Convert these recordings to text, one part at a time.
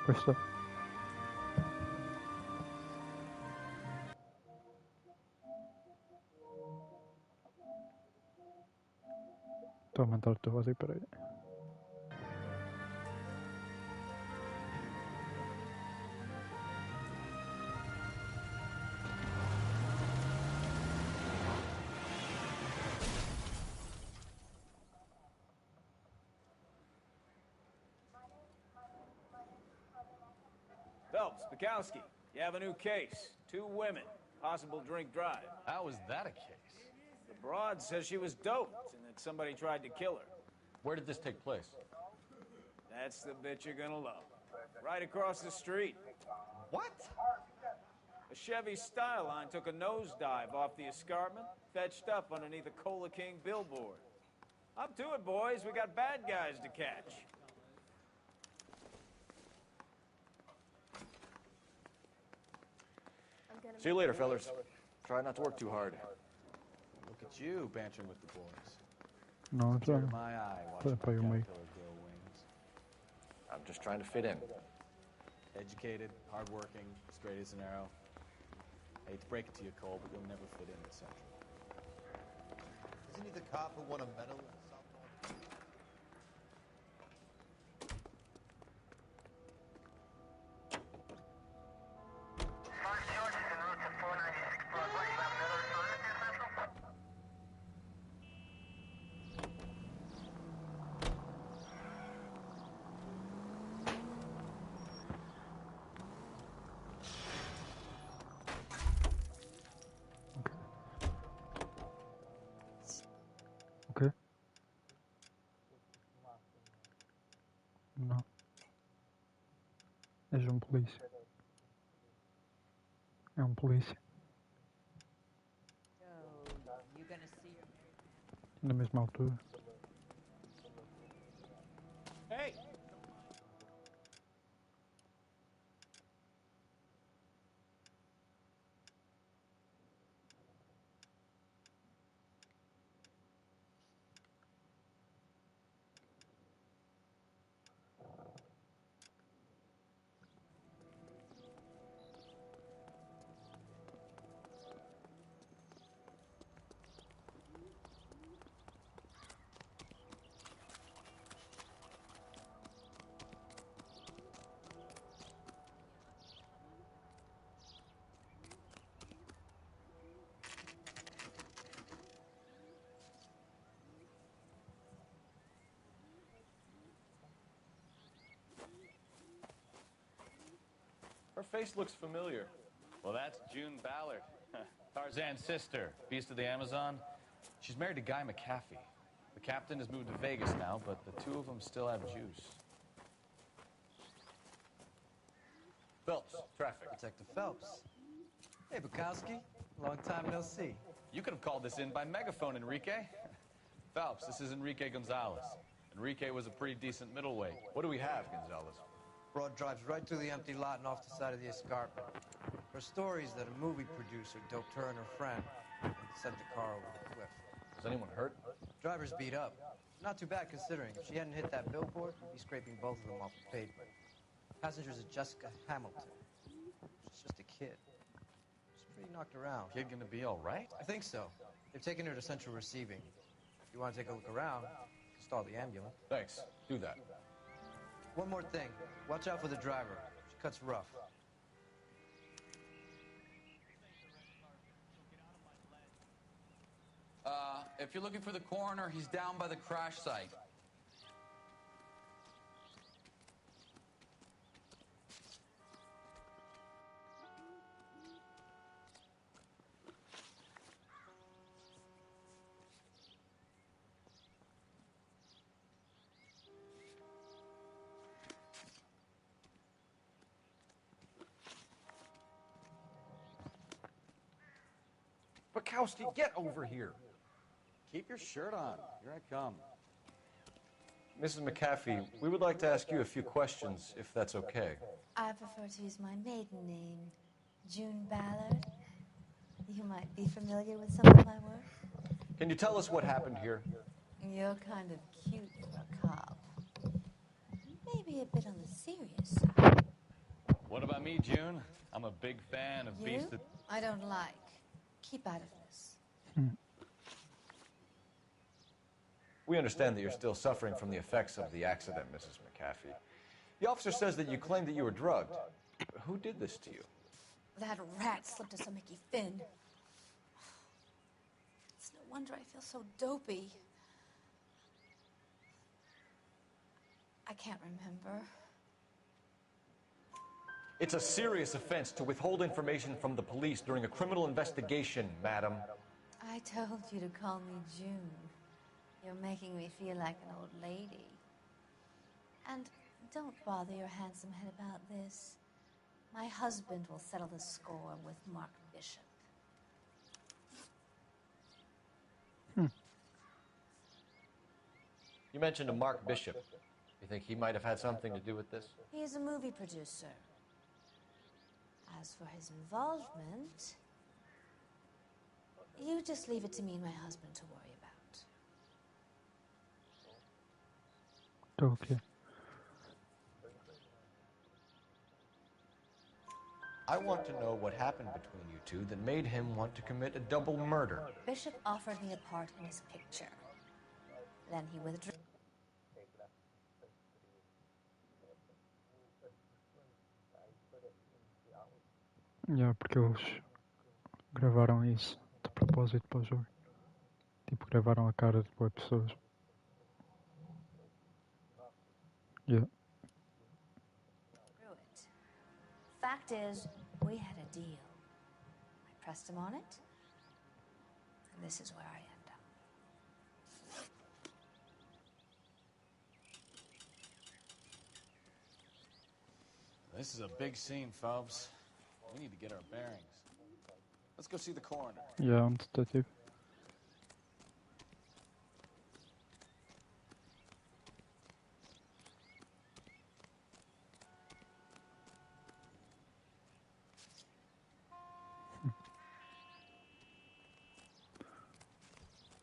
Questo. Tuo on tolto così per io. Phelps, Bukowski, you have a new case. 2 women, possible drink drive. How is that a case? The broad says she was doped and that somebody tried to kill her. Where did this take place? That's the bit you're gonna love. Right across the street. What? A Chevy Styline took a nosedive off the escarpment, fetched up underneath a Cola King billboard. Up to it, boys. We got bad guys to catch. See you later, fellas. Try not to work too hard. Look at you bantering with the boys. No, Tear to my eye watching poi the mai. caterpillar grow wings. I'm just trying to fit in. Educated, hardworking, straight as an arrow. I hate to break it to you, Cole, but you'll never fit in at Central. Isn't he the cop who won a medal in the softball? First George is en route to 496 Broadway. You have another assignment here, Central? Ok. No. És um polícia. É um polícia. Na mesma altura. Hey! Her face looks familiar. Well, that's June Ballard, Tarzan's sister, beast of the Amazon. She's married to Guy McAfee. The captain has moved to Vegas now, but the two of them still have juice. Phelps, traffic. Detective Phelps. Hey, Bukowski. Long time no see. You could have called this in by megaphone, Enrique. Phelps, this is Enrique Gonzalez. Enrique was a pretty decent middleweight. What do we have, Gonzalez? Broad drives right through the empty lot and off the side of the escarpment. Her story is that a movie producer doped her and her friend and sent the car over the cliff. Was anyone hurt? Driver's beat up. Not too bad considering. If she hadn't hit that billboard, we'd be scraping both of them off the pavement. Passenger's is Jessica Hamilton. She's just a kid. She's pretty knocked around. Kid gonna be all right? I think so. They've taken her to central receiving. If you want to take a look around, you can stall the ambulance. Thanks. Do that. One more thing. Watch out for the driver. She cuts rough. If you're looking for the coroner, he's down by the crash site. Bukowski, get over here. Keep your shirt on. Here I come. Mrs. McAfee, we would like to ask you a few questions, if that's okay. I prefer to use my maiden name, June Ballard. You might be familiar with some of my work. Can you tell us what happened here? You're kind of cute for a cop. Maybe a bit on the serious side. me, June. I'm a big fan of You? Beast of... I don't like. Keep out of this. We understand that you're still suffering from the effects of the accident, Mrs. McAfee. The officer says that you claimed that you were drugged. Who did this to you? That rat slipped us a Mickey Finn. It's no wonder I feel so dopey. I can't remember. It's a serious offense to withhold information from the police during a criminal investigation, madam. I told you to call me June. You're making me feel like an old lady. And don't bother your handsome head about this. My husband will settle the score with Mark Bishop. You mentioned a Mark Bishop. You think he might have had something to do with this? He is a movie producer. As for his involvement, you just leave it to me and my husband to worry about. Okay. I want to know what happened between you two that made him want to commit a double murder. Bishop offered me a part in his picture. Then he withdrew. Yeah, porque eles gravaram isso de propósito para o jogo. Tipo, gravaram a cara de boas pessoas. Yeah. Through it. Fact is, we had a deal. I pressed him on it, and this is where I end up. This is a big scene, Phelps. We need to get our bearings. Let's go see the coroner. Yeah, um detective.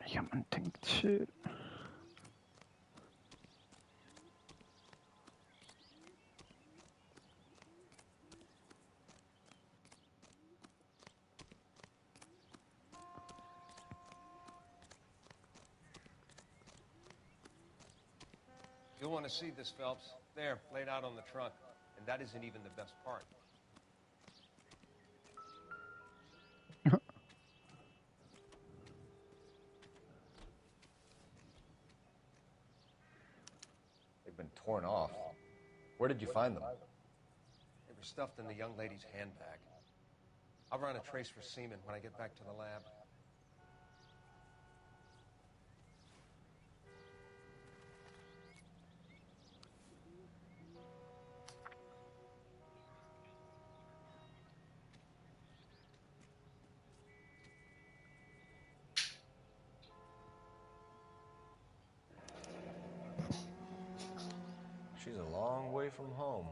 Ja, man tänkt shit. You'll want to see this, Phelps. There, laid out on the trunk. And that isn't even the best part. They've been torn off. Where did you find them? They were stuffed in the young lady's handbag. I'll run a trace for semen when I get back to the lab. She's a long way from home.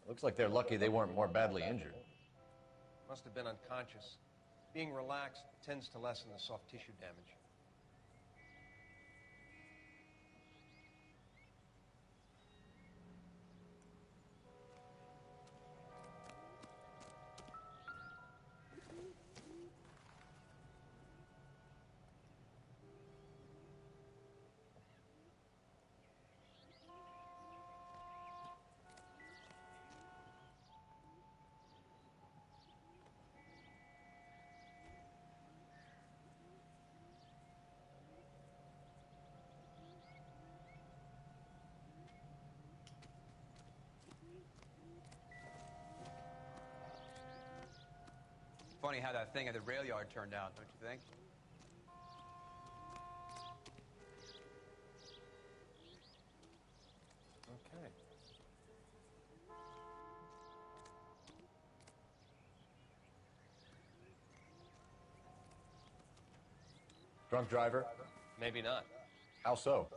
Looks like they're lucky they weren't more badly injured. Must have been unconscious. Being relaxed tends to lessen the soft tissue damage. Funny how that thing at the rail yard turned out, don't you think? Okay. Drunk driver? Maybe not. How so?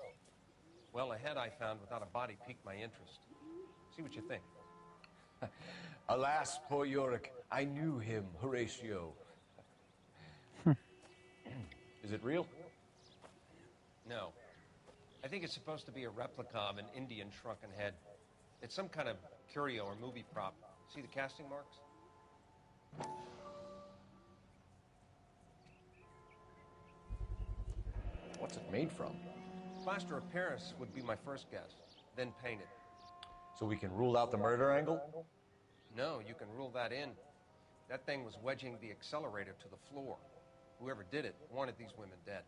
Well, a head I found without a body piqued my interest. See what you think. Alas, poor Yorick, I knew him, Horatio. Is it real? No. I think it's supposed to be a replica of an Indian shrunken head. It's some kind of curio or movie prop. See the casting marks? What's it made from? Plaster of Paris would be my first guess, then painted. So we can rule out the murder angle? No, you can rule that in. That thing was wedging the accelerator to the floor. Whoever did it wanted these women dead.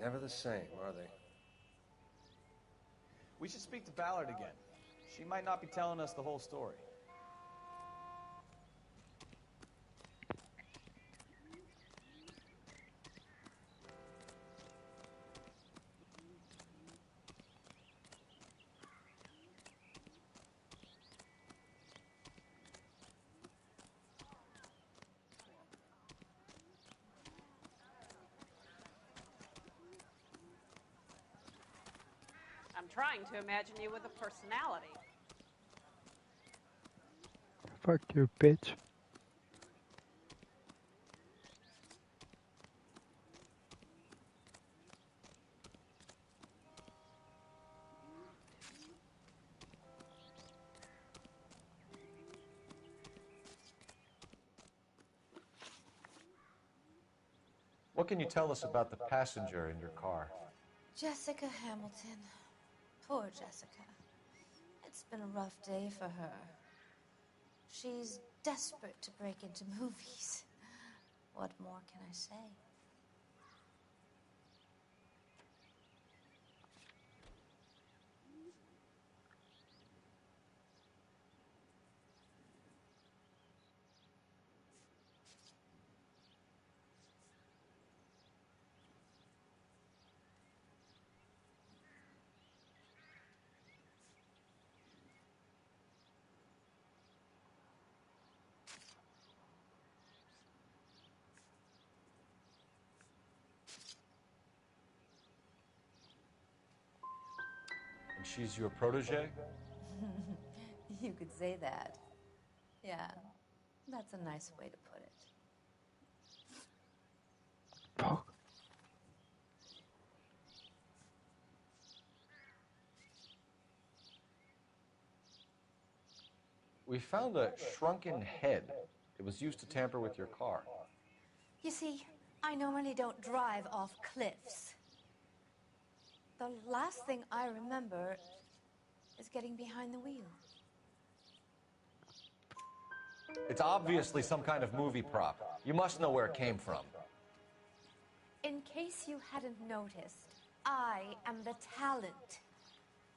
Never the same, are they? We should speak to Ballard again. She might not be telling us the whole story. I'm trying to imagine you with a personality. Fuck you, bitch. What can you tell us about the passenger in your car? Jessica Hamilton. Poor Jessica. It's been a rough day for her. She's desperate to break into movies. What more can I say? And she's your protege? You could say that. Yeah, that's a nice way to put it. Fuck. We found a shrunken head. It was used to tamper with your car. You see, I normally don't drive off cliffs. The last thing I remember is getting behind the wheel. It's obviously some kind of movie prop. You must know where it came from. In case you hadn't noticed, I am the talent.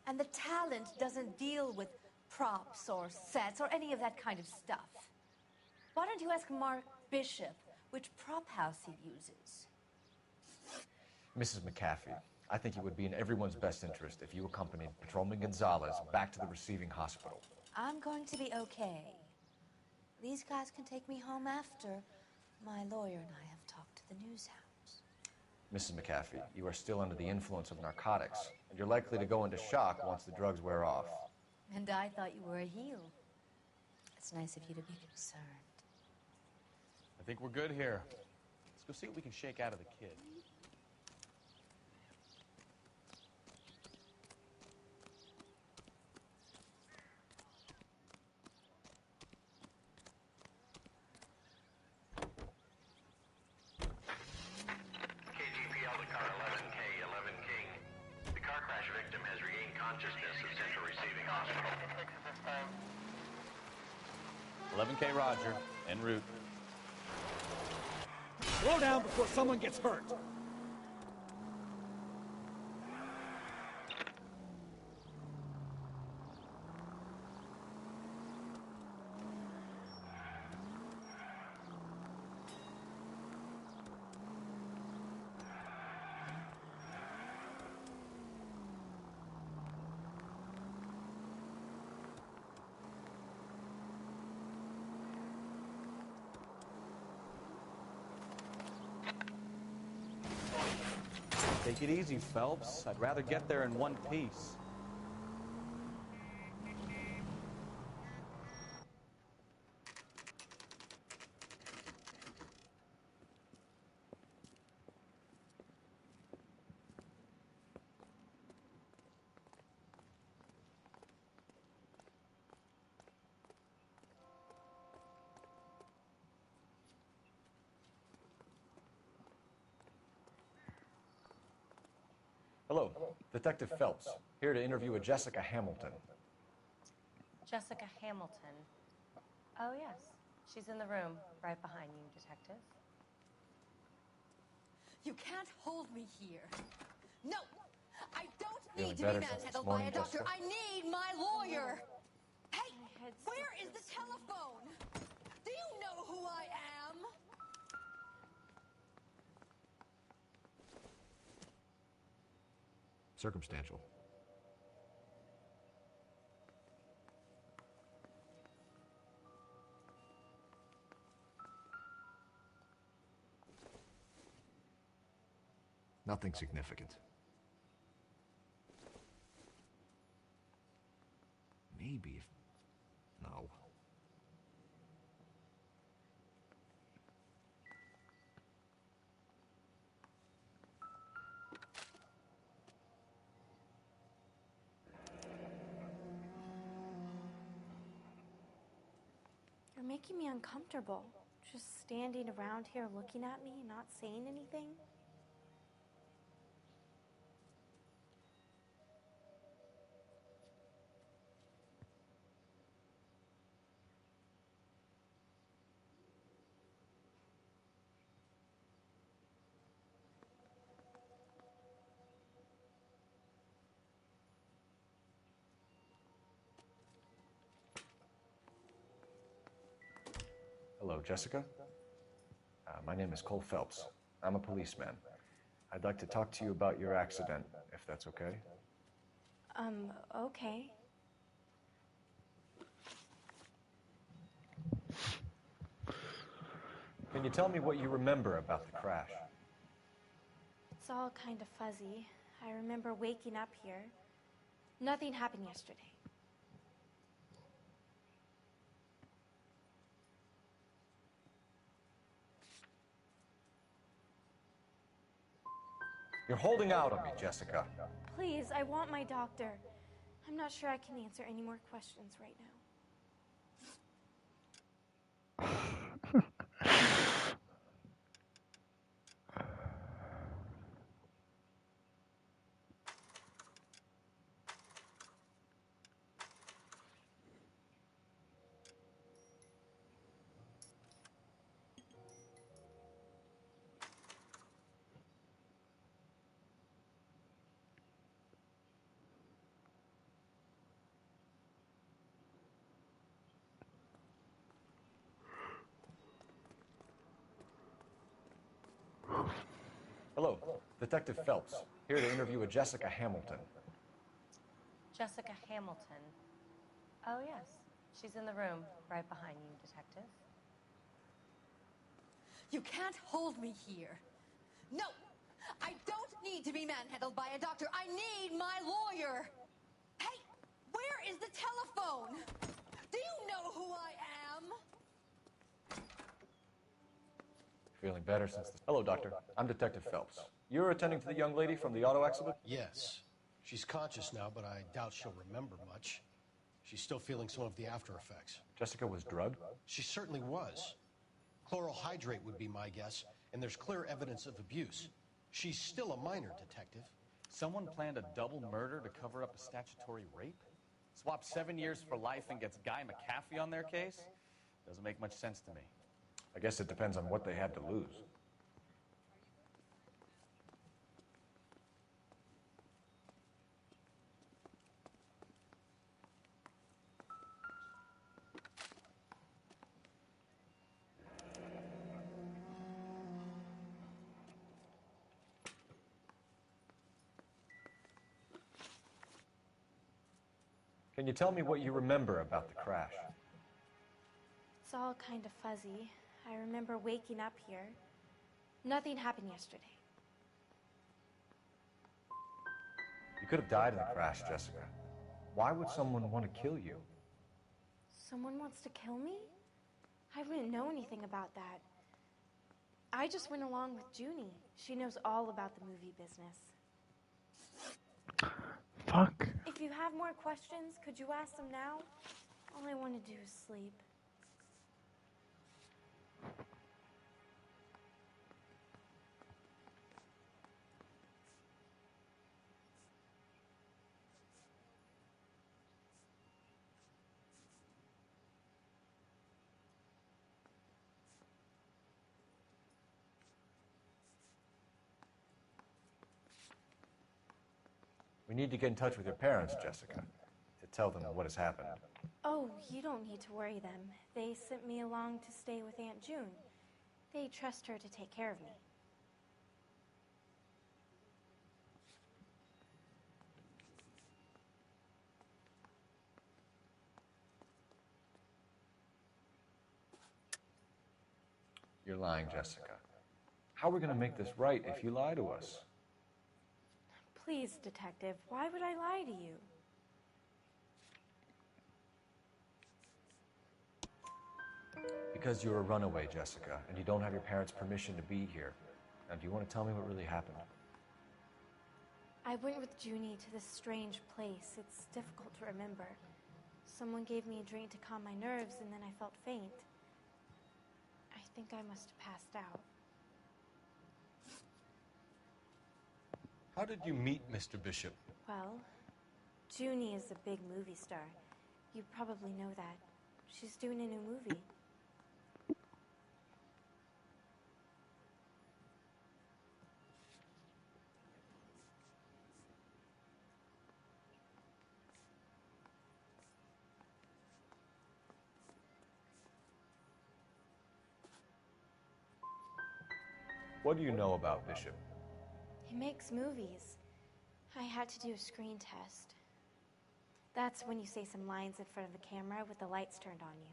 And the talent doesn't deal with props or sets or any of that kind of stuff. Why don't you ask Mark Bishop which prop house he uses? Mrs. McAfee, I think it would be in everyone's best interest if you accompanied Patrolman Gonzalez back to the receiving hospital. I'm going to be okay. These guys can take me home after my lawyer and I have talked to the news hounds. Mrs. McAfee, you are still under the influence of narcotics, and you're likely to go into shock once the drugs wear off. And I thought you were a heel. It's nice of you to be concerned. I think we're good here. Let's go see what we can shake out of the kid. KGPL to car 11K, 11 King. The car crash victim has regained consciousness at Central Receiving Hospital. 11K Roger, en route. Slow down before someone gets hurt. Take it easy, Phelps. I'd rather get there in one piece. Hello, Detective Phelps, here to interview a Jessica Hamilton. Jessica Hamilton. Oh, yes. She's in the room right behind you, Detective. You can't hold me here. No! I don't Feeling need to be better since this manhandled by morning, a doctor. Jessica? I need my lawyer! Hey! My head's Where so is the telephone? Do you know who I am? Circumstantial. Nothing significant. Maybe if... No. You're making me uncomfortable. Just standing around here looking at me and not saying anything. Hello, Jessica. My name is Cole Phelps. I'm a policeman. I'd like to talk to you about your accident, if that's okay. Okay. Can you tell me what you remember about the crash? It's all kind of fuzzy. I remember waking up here. Nothing happened yesterday. You're holding out on me, Jessica. Please, I want my doctor. I'm not sure I can answer any more questions right now. Hello, Detective Phelps, here to interview a Jessica Hamilton. Jessica Hamilton. Oh, yes. She's in the room right behind you, Detective. You can't hold me here. No! I don't need to be manhandled by a doctor. I need my lawyer! Hey! Where is the telephone? Do you know who I am? Feeling better since the... Hello, Doctor. I'm Detective Phelps. You're attending to the young lady from the auto accident? Yes. She's conscious now, but I doubt she'll remember much. She's still feeling some of the after effects. Jessica was drugged? She certainly was. Chloral hydrate would be my guess, and there's clear evidence of abuse. She's still a minor, Detective. Someone planned a double murder to cover up a statutory rape? Swap 7 years for life and gets Guy McAfee on their case? Doesn't make much sense to me. I guess it depends on what they had to lose. Can you tell me what you remember about the crash? It's all kind of fuzzy. I remember waking up here. Nothing happened yesterday. could have died in the crash, Jessica. Why would someone want to kill you? Someone wants to kill me? I wouldn't know anything about that. I just went along with Junie. She knows all about the movie business. Fuck. If you have more questions, could you ask them now? All I want to do is sleep. We need to get in touch with your parents, Jessica, to tell them what has happened. Oh, you don't need to worry them. They sent me along to stay with Aunt June. They trust her to take care of me. You're lying, Jessica. How are we going to make this right if you lie to us? Please, Detective, why would I lie to you? Because you're a runaway, Jessica, and you don't have your parents' permission to be here. Now, do you want to tell me what really happened? I went with Junie to this strange place. It's difficult to remember. Someone gave me a drink to calm my nerves, and then I felt faint. I think I must have passed out. How did you meet Mr. Bishop? Well, Junie is a big movie star. You probably know that. She's doing a new movie. What do you know about Bishop? He makes movies. I had to do a screen test. That's when you say some lines in front of the camera with the lights turned on you.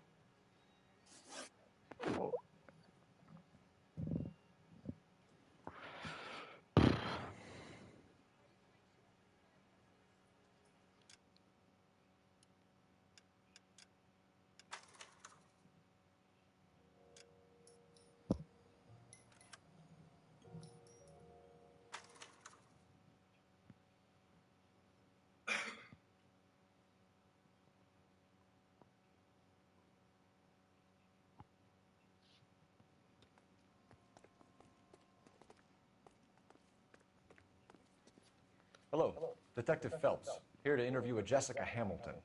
Hello, Detective Phelps, here to interview a Jessica Hamilton.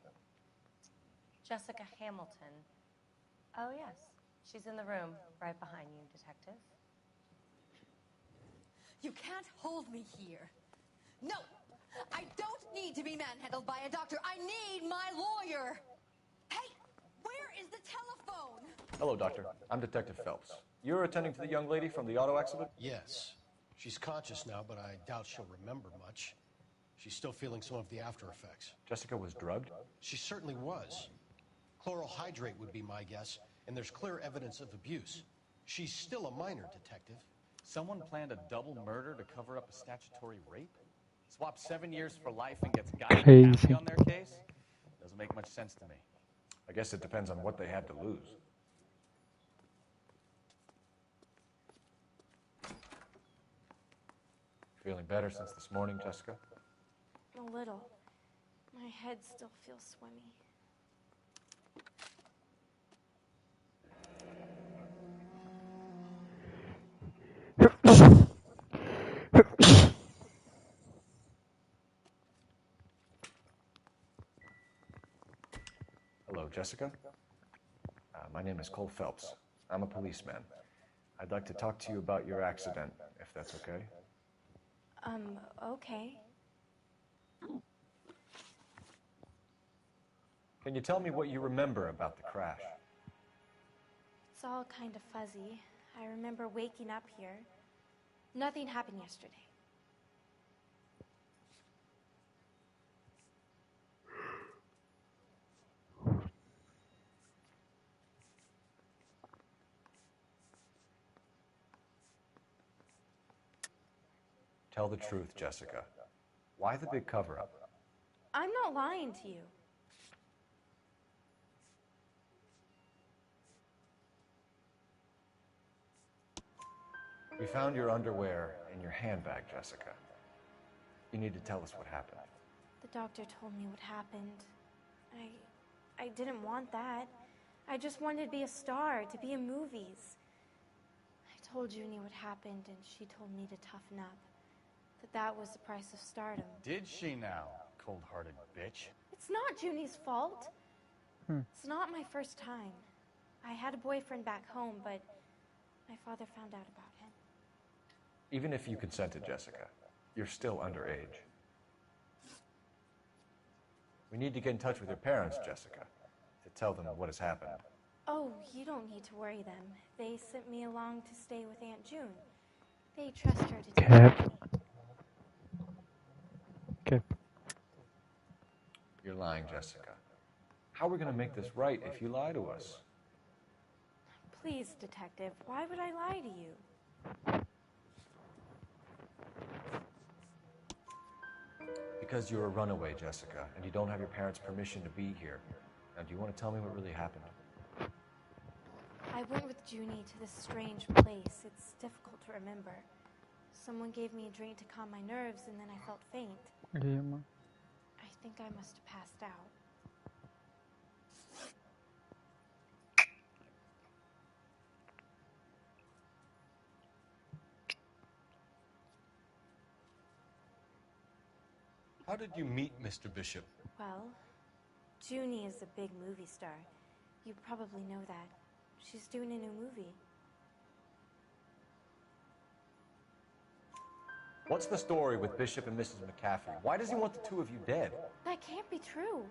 Jessica Hamilton. Oh, yes. She's in the room right behind you, Detective. You can't hold me here. No! I don't need to be manhandled by a doctor. I need my lawyer! Hey! Where is the telephone? Hello, Doctor. I'm Detective Phelps. You're attending to the young lady from the auto accident? Yes. She's conscious now, but I doubt she'll remember much. She's still feeling some of the after effects. Jessica was drugged? She certainly was. Chloral hydrate would be my guess, and there's clear evidence of abuse. She's still a minor, Detective. Someone planned a double murder to cover up a statutory rape? Swap 7 years for life and gets Guy McCaffrey on their case? Doesn't make much sense to me. I guess it depends on what they had to lose. Feeling better since this morning, Jessica? A little. My head still feels swimmy. Hello, Jessica. My name is Cole Phelps. I'm a policeman. I'd like to talk to you about your accident, if that's okay. Okay. Can you tell me what you remember about the crash? It's all kind of fuzzy. I remember waking up here. Nothing happened yesterday. Tell the truth, Jessica. Why the big cover-up? I'm not lying to you. We found your underwear in your handbag, Jessica. You need to tell us what happened. The doctor told me what happened. I didn't want that. I just wanted to be a star, to be in movies. I told Junie what happened, and she told me to toughen up. That was the price of stardom. Did she now, cold-hearted bitch? It's not Junie's fault. It's not my first time. I had a boyfriend back home, but my father found out about him. Even if you consented, Jessica, you're still underage. We need to get in touch with your parents, Jessica, to tell them what has happened. Oh, you don't need to worry them. They sent me along to stay with Aunt June. They trust her to take care of me. Cap. You're lying, Jessica. How are we going to make this right if you lie to us? Please, detective, why would I lie to you? Because you're a runaway, Jessica, and you don't have your parents' permission to be here. Now, do you want to tell me what really happened? I went with Junie to this strange place. It's difficult to remember. Someone gave me a drink to calm my nerves, and then I felt faint. Yeah, man. I think I must have passed out. How did you meet Mr. Bishop? Well, Junie is a big movie star. You probably know that. She's doing a new movie. What's the story with Bishop and Mrs. McCaffrey? Why does he want the two of you dead? That can't be true.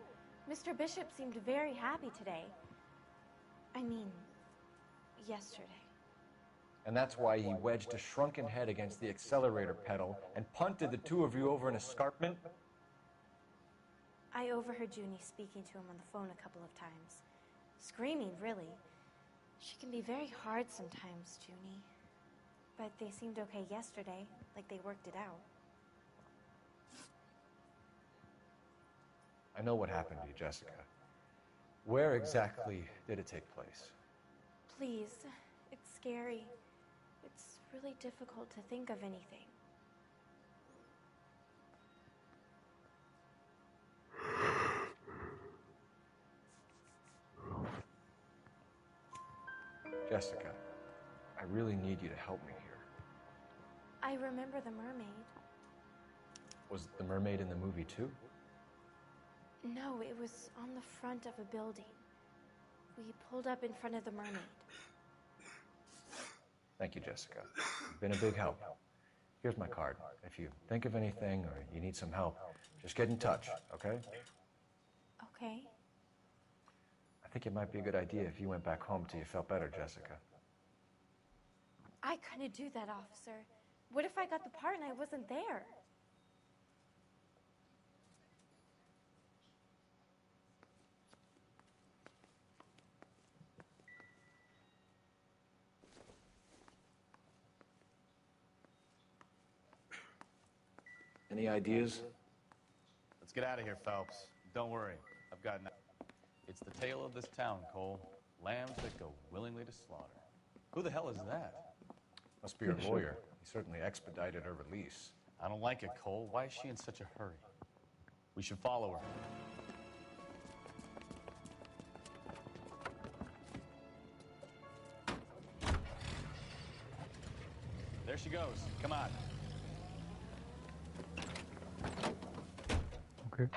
Mr. Bishop seemed very happy today. I mean, yesterday. And that's why he wedged a shrunken head against the accelerator pedal and punted the two of you over an escarpment? I overheard Junie speaking to him on the phone a couple of times. Screaming, really. She can be very hard sometimes, Junie. But they seemed okay yesterday, like they worked it out. I know what happened to you, Jessica. Where exactly did it take place? Please, it's scary. It's really difficult to think of anything. Jessica, I really need you to help me here. I remember the mermaid. Was the mermaid in the movie too? No, it was on the front of a building. We pulled up in front of the mermaid. Thank you, Jessica. You've been a big help. Here's my card. If you think of anything or you need some help, just get in touch, okay? Okay. I think it might be a good idea if you went back home till you felt better, Jessica. I couldn't do that, officer. What if I got the part and I wasn't there? Any ideas? Let's get out of here, Phelps. Don't worry, I've got It's the tale of this town, Cole. Lambs that go willingly to slaughter. Who the hell is that? Must be her lawyer. He certainly expedited her release. I don't like it, Cole. Why is she in such a hurry? We should follow her. There she goes. Come on. Okay.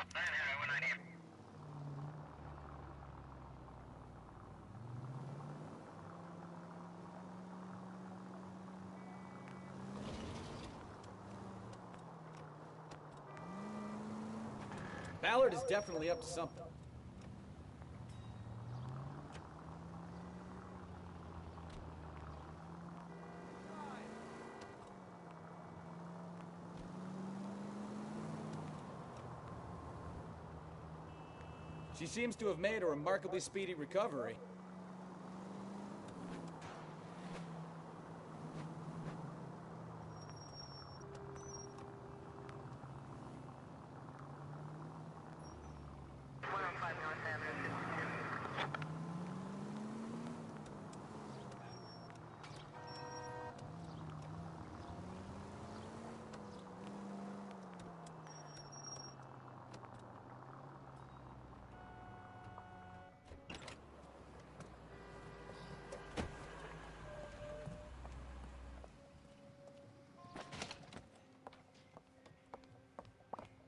Ballard is definitely up to something. She seems to have made a remarkably speedy recovery.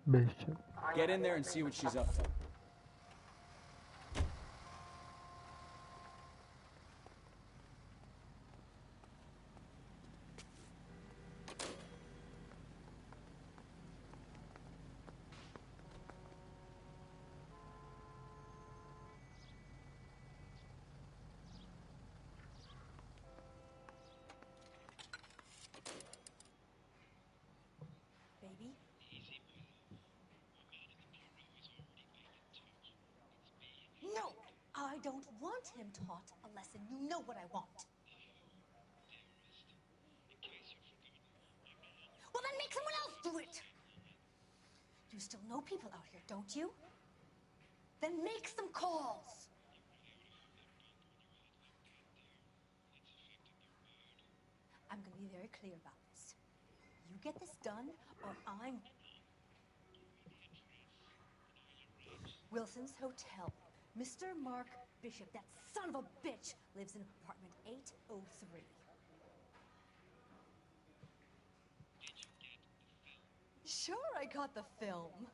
Bishop. Get in there and see what she's up to. Baby? No! I don't want him taught a lesson. You know what I want. Well, then make someone else do it! You still know people out here, don't you? Then make some calls! I'm gonna be very clear about this. You get this done, or I'm... Wilson's Hotel. Mr. Mark Bishop, that son of a bitch, lives in apartment 803. Sure, I got the film.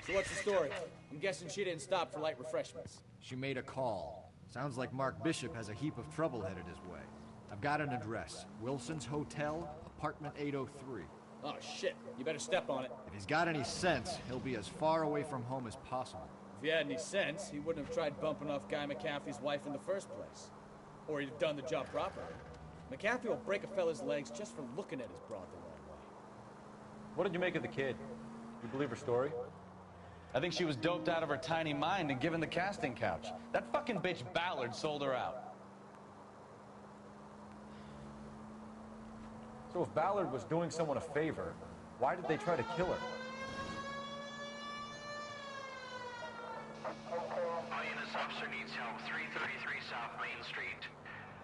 So what's the story? I'm guessing she didn't stop for light refreshments. She made a call. Sounds like Mark Bishop has a heap of trouble headed his way. I've got an address. Wilson's Hotel, apartment 803. Oh, shit. You better step on it. If he's got any sense, he'll be as far away from home as possible. If he had any sense, he wouldn't have tried bumping off Guy McCaffrey's wife in the first place. Or he'd have done the job properly. McCaffrey will break a fella's legs just for looking at his broad the wrong way. What did you make of the kid? You believe her story? I think she was doped out of her tiny mind and given the casting couch. That fucking bitch Ballard sold her out. So if Ballard was doing someone a favor, why did they try to kill her? All units, officer needs help. 333 South Main Street.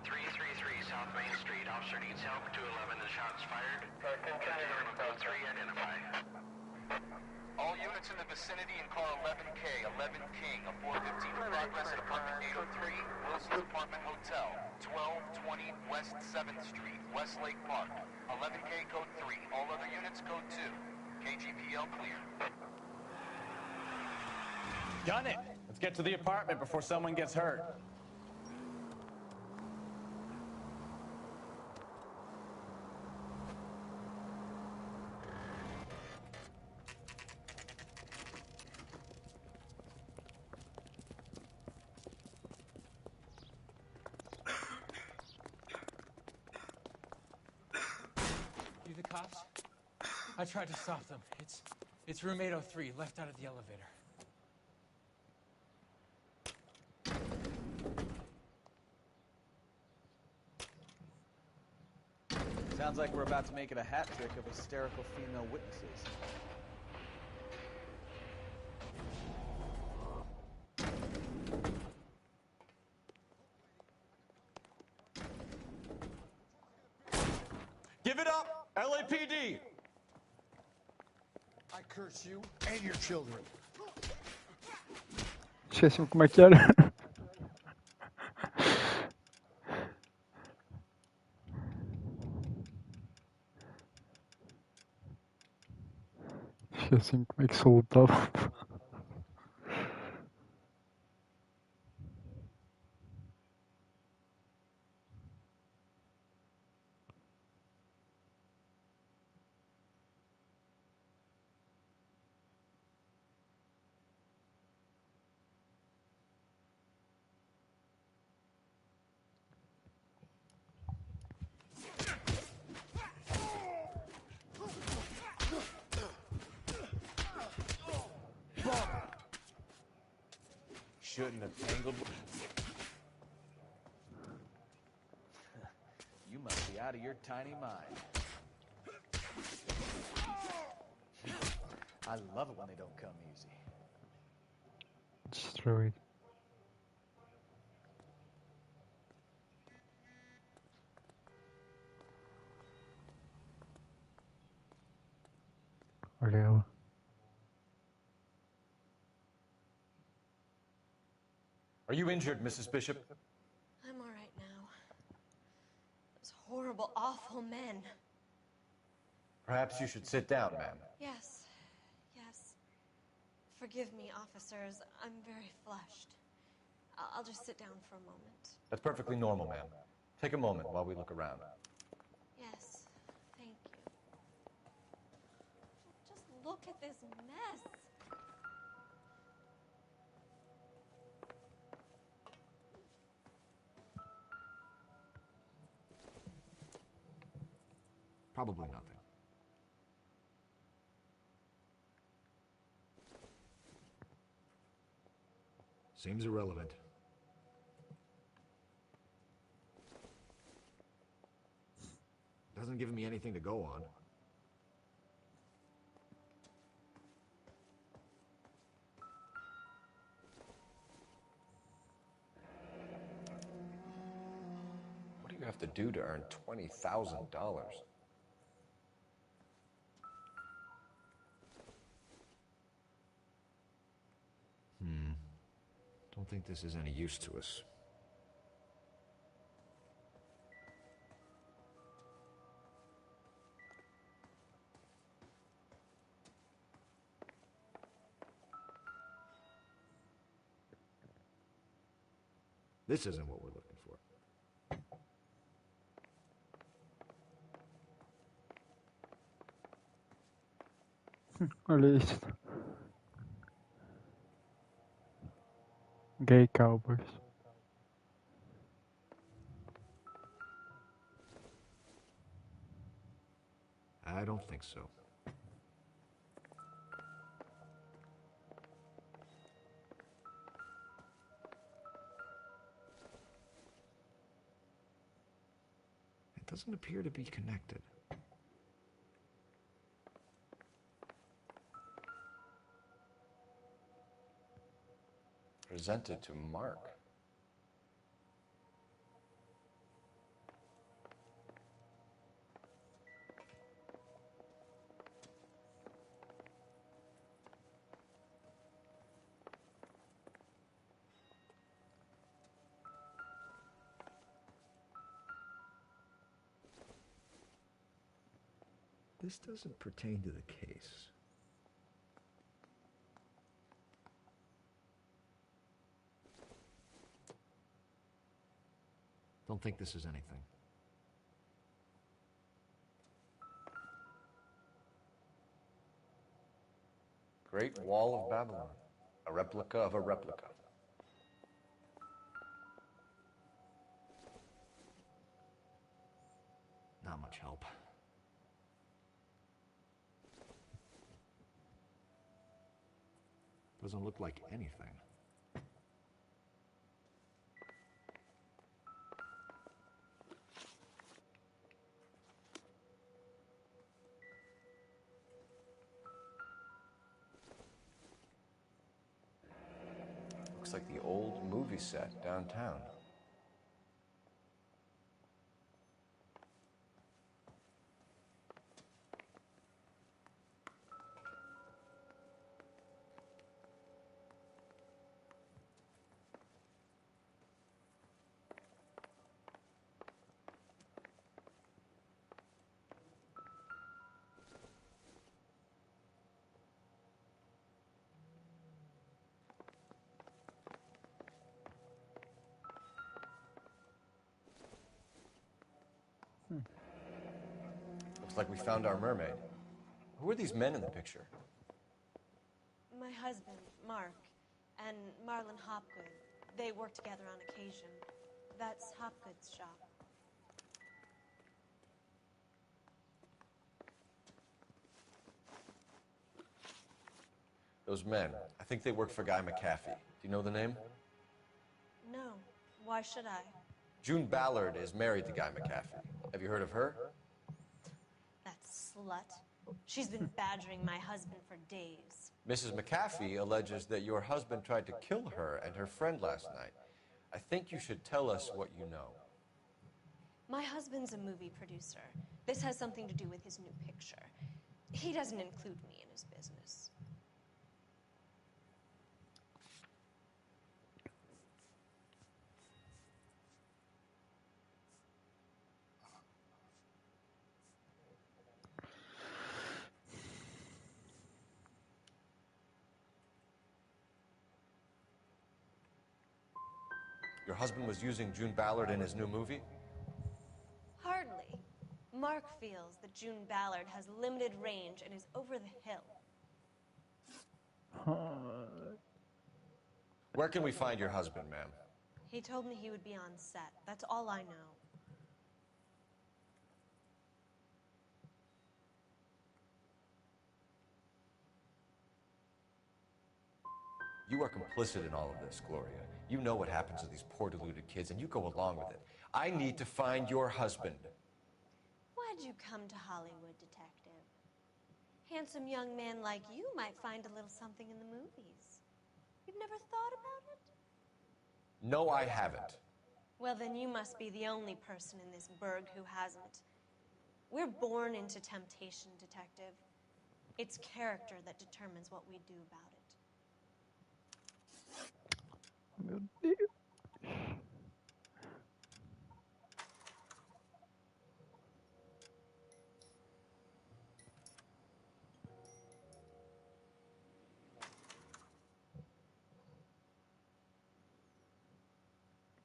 333 South Main Street. Officer needs help. 211 and shots fired. Terminal code 3, identify. All units in the vicinity in car 11K, 11 King, a 415 in progress at apartment 803, Wilson's Apartment Hotel, 1220 West 7th Street, Westlake Park. 11K code 3, all other units code 2. KGPL clear. Done it! Let's get to the apartment before someone gets hurt. You the cops? I tried to stop them. It's room 803, left out of the elevator. Sounds like we're about to make it a hat trick of hysterical female witnesses. Give it up, LAPD! I curse you and your children. Esqueci-me como é que era. Esqueci-me como é que se lutava. Shouldn't have tangled. You must be out of your tiny mind. I love it when they don't come easy. Destroyed. Olha ela. Are you injured, Mrs. Bishop? I'm all right now. Those horrible, awful men. Perhaps you should sit down, ma'am. Yes. Forgive me, officers. I'm very flushed. I'll just sit down for a moment. That's perfectly normal, ma'am. Take a moment while we look around. Yes, thank you. Just look at this mess. Probably nothing. Seems irrelevant. Doesn't give me anything to go on. What do you have to do to earn $20,000? Don't think this is any use to us. This isn't what we're looking for. Olha isto. Gay cowboys. I don't think so. It doesn't appear to be connected. Presented to Mark. This doesn't pertain to the case. Don't think this is anything. Great Wall of Babylon. A replica of a replica. Not much help. Doesn't look like anything. Looks like the old movie set downtown. Looks like we found our mermaid. Who are these men in the picture? My husband, Mark, and Marlon Hopgood. They work together on occasion. That's Hopgood's shop. Those men, I think they work for Guy McAfee. Do you know the name? No. Why should I? June Ballard is married to Guy McAfee. Have you heard of her? That slut. She's been badgering my husband for days. Mrs. McAfee alleges that your husband tried to kill her and her friend last night. I think you should tell us what you know. My husband's a movie producer. This has something to do with his new picture. He doesn't include me in his business. Your husband was using June Ballard in his new movie? Hardly. Mark feels that June Ballard has limited range and is over the hill. Where can we find your husband, ma'am? He told me he would be on set. That's all I know. You are complicit in all of this, Gloria. You know what happens to these poor deluded kids, and you go along with it. I need to find your husband. Why'd you come to Hollywood, detective? Handsome young man like you might find a little something in the movies. You've never thought about it? No, I haven't. Well, then you must be the only person in this burg who hasn't. We're born into temptation, detective. It's character that determines what we do about it.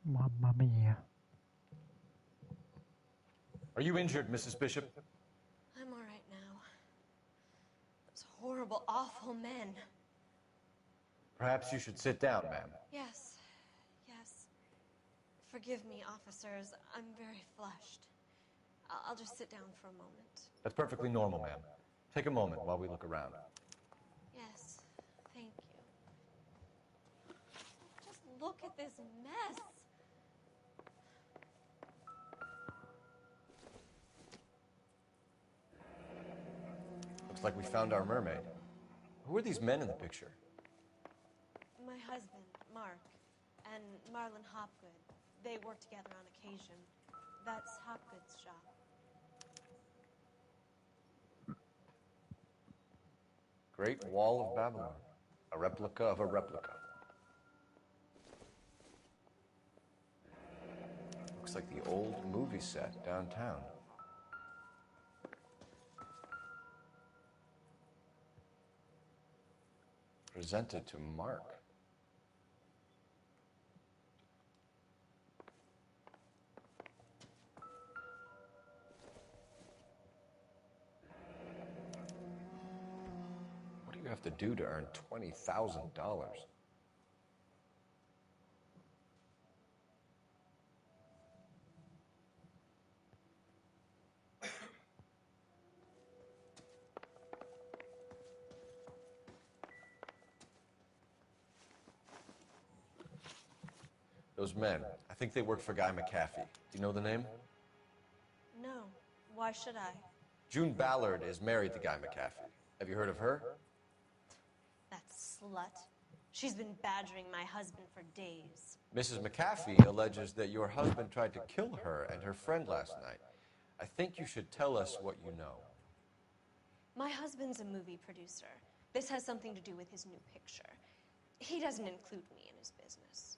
Mamma mia. Are you injured, Mrs. Bishop? I'm all right now. Those horrible, awful men. Perhaps you should sit down, ma'am. Yes, yes. Forgive me, officers. I'm very flushed. I'll just sit down for a moment. That's perfectly normal, ma'am. Take a moment while we look around. Yes, thank you. Just look at this mess. Looks like we found our mermaid. Who are these men in the picture? My husband, Mark, and Marlon Hopgood. They work together on occasion. That's Hopgood's shop. Great Wall of Babylon. A replica of a replica. Looks like the old movie set downtown. Presented to Mark. What do you have to do to earn $20,000? Those men, I think they work for Guy McAfee. Do you know the name? No. Why should I? June Ballard is married to Guy McAfee. Have you heard of her? That slut. She's been badgering my husband for days. Mrs. McAfee alleges that your husband tried to kill her and her friend last night. I think you should tell us what you know. My husband's a movie producer. This has something to do with his new picture. He doesn't include me in his business.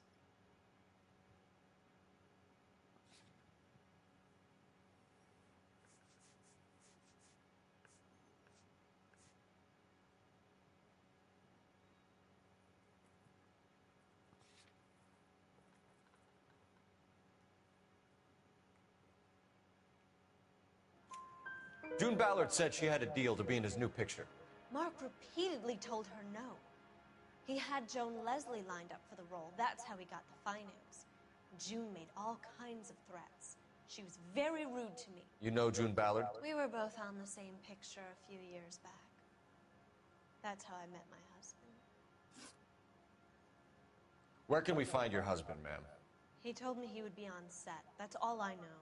June Ballard said she had a deal to be in his new picture. Mark repeatedly told her no. He had Joan Leslie lined up for the role. That's how he got the finance. June made all kinds of threats. She was very rude to me. You know June Ballard? We were both on the same picture a few years back. That's how I met my husband. Where can we find your husband, ma'am? He told me he would be on set. That's all I know.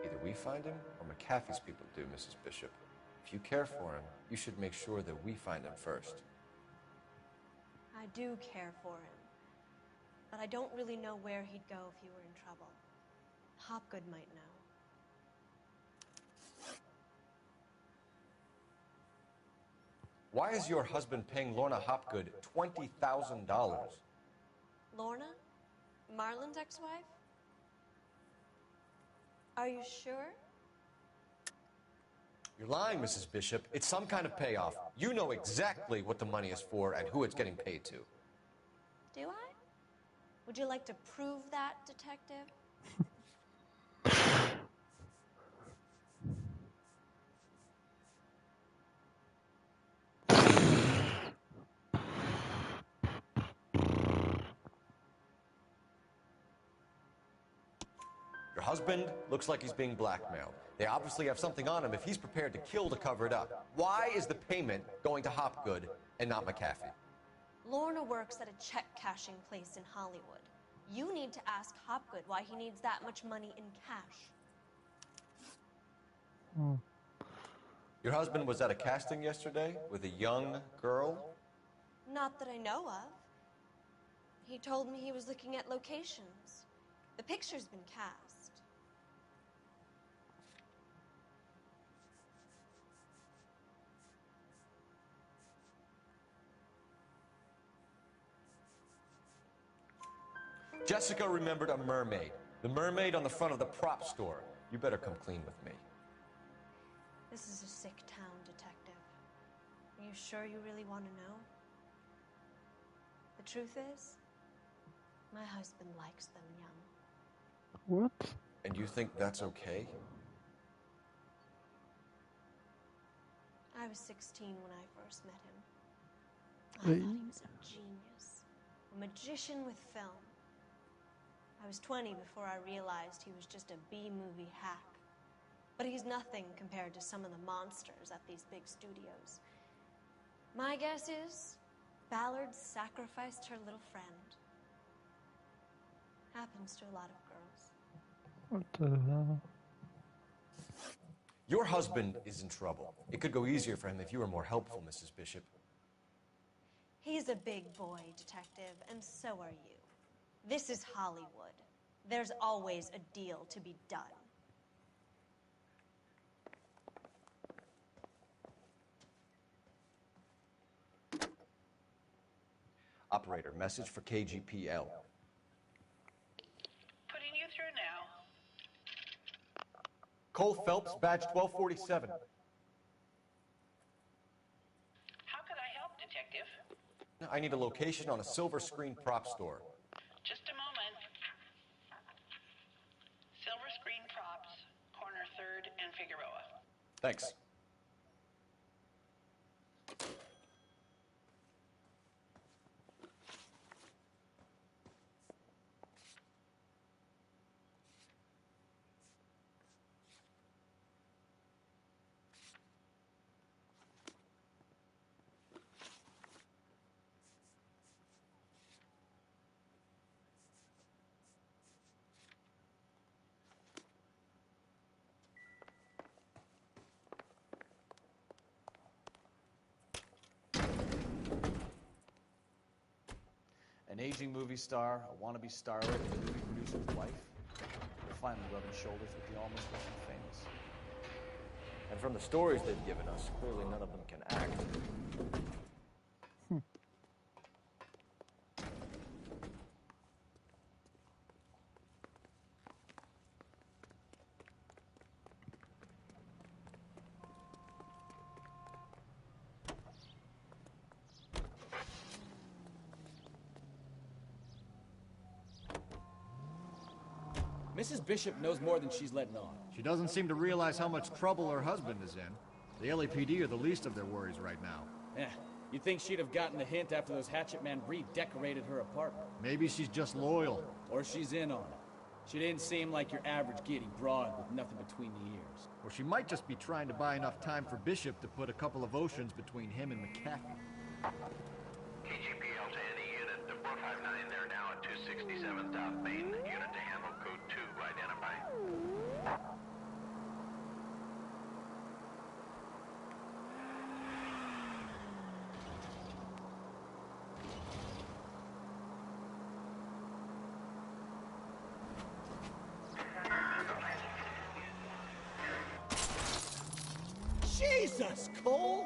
Either we find him or McAfee's people do, Mrs. Bishop. If you care for him, you should make sure that we find him first. I do care for him. But I don't really know where he'd go if he were in trouble. Hopgood might know. Why is your husband paying Lorna Hopgood $20,000? Lorna? Marlon's ex-wife? Are you sure? You're lying, Mrs. Bishop. It's some kind of payoff. You know exactly what the money is for and who it's getting paid to. Do I? Would you like to prove that, detective? Your husband looks like he's being blackmailed. They obviously have something on him if he's prepared to kill to cover it up. Why is the payment going to Hopgood and not McAfee? Lorna works at a check-cashing place in Hollywood. You need to ask Hopgood why he needs that much money in cash. Your husband was at a casting yesterday with a young girl? Not that I know of. He told me he was looking at locations. The picture's been cast. Jessica remembered a mermaid. The mermaid on the front of the prop store. You better come clean with me. This is a sick town, detective. Are you sure you really want to know? The truth is, my husband likes them young. What? And you think that's okay? I was 16 when I first met him. I Hey. thought he was a genius. A magician with film. I was 20 before I realized he was just a B-movie hack. But he's nothing compared to some of the monsters at these big studios. My guess is Ballard sacrificed her little friend. Happens to a lot of girls. What the hell? Your husband is in trouble. It could go easier for him if you were more helpful, Mrs. Bishop. He's a big boy, detective, and so are you. This is Hollywood. There's always a deal to be done. Operator, message for KGPL. Putting you through now. Cole Phelps, badge 1247. How could I help, Detective? I need a location on a silver screen prop store. Just a moment. Silver Screen Props, corner 3rd and Figueroa. Thanks. An aging movie star, a wannabe starlet, and a movie producer's wife. They're finally rubbing shoulders with the almost rich and famous. And from the stories they've given us, clearly none of them can act. Mrs. Bishop knows more than she's letting on. She doesn't seem to realize how much trouble her husband is in. The LAPD are the least of their worries right now. Yeah, you'd think she'd have gotten the hint after those hatchet men redecorated her apartment. Maybe she's just loyal. Or she's in on it. She didn't seem like your average giddy broad with nothing between the ears. Or she might just be trying to buy enough time for Bishop to put a couple of oceans between him and McAfee. KGPL to any unit to 459. They're now at 267 South Main. Unit to handle code 2 identified. us, Cole?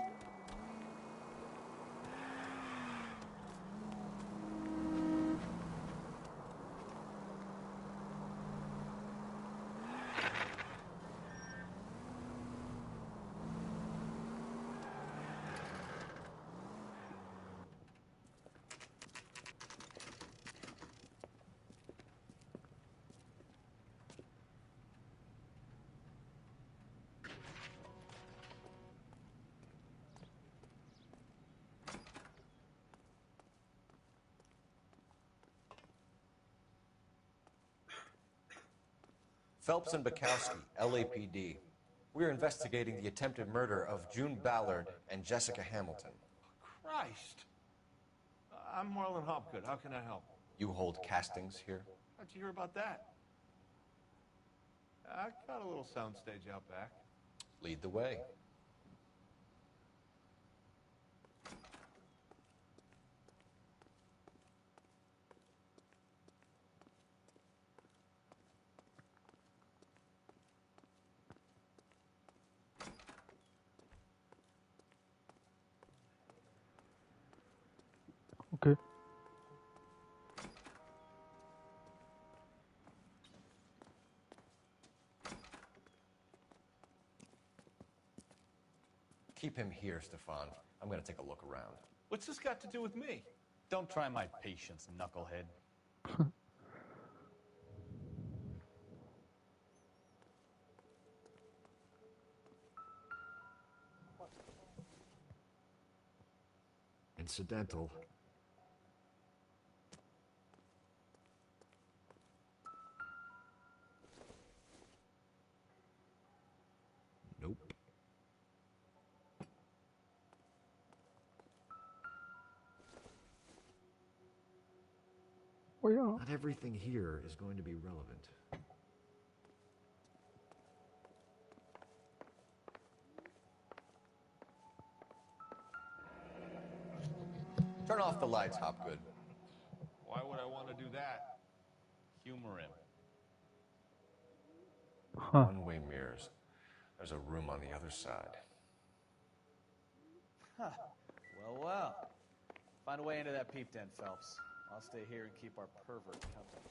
Phelps and Bukowski, LAPD. We're investigating the attempted murder of June Ballard and Jessica Hamilton. Christ. I'm Marlon Hopgood. How can I help? You hold castings here? How'd you hear about that? I got a little soundstage out back. Lead the way. Okay. Keep him here, Stefan. I'm gonna take a look around. What's this got to do with me? Don't try my patience, knucklehead. Incidental. Nope. Oh yeah. Not everything here is going to be relevant. Turn off the lights, Hopgood. Why would I want to do that? Humor him. Huh. One-way mirrors. There's a room on the other side. Huh. Well, well. Find a way into that peep den, Phelps. I'll stay here and keep our pervert company.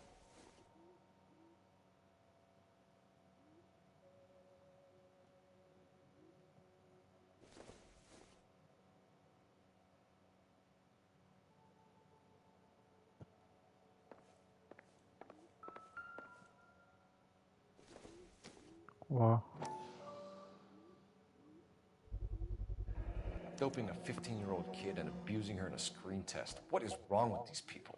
Wow. Doping a 15-year-old kid and abusing her in a screen test. What is wrong with these people?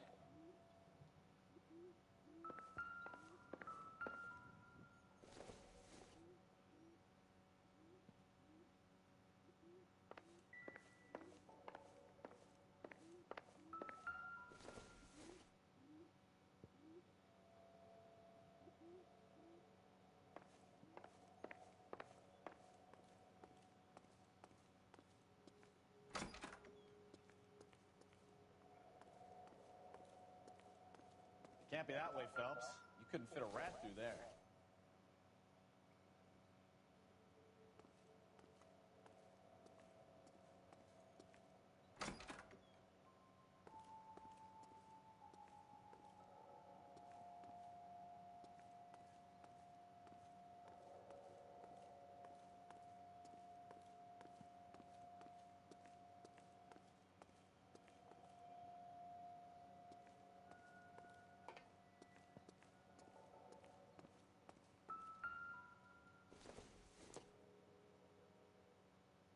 Can't be that way, Phelps. You couldn't fit a rat through there.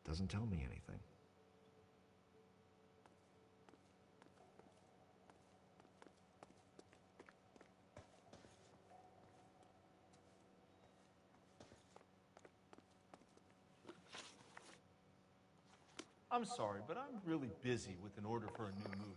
Doesn't tell me anything. I'm sorry, but I'm really busy with an order for a new movie.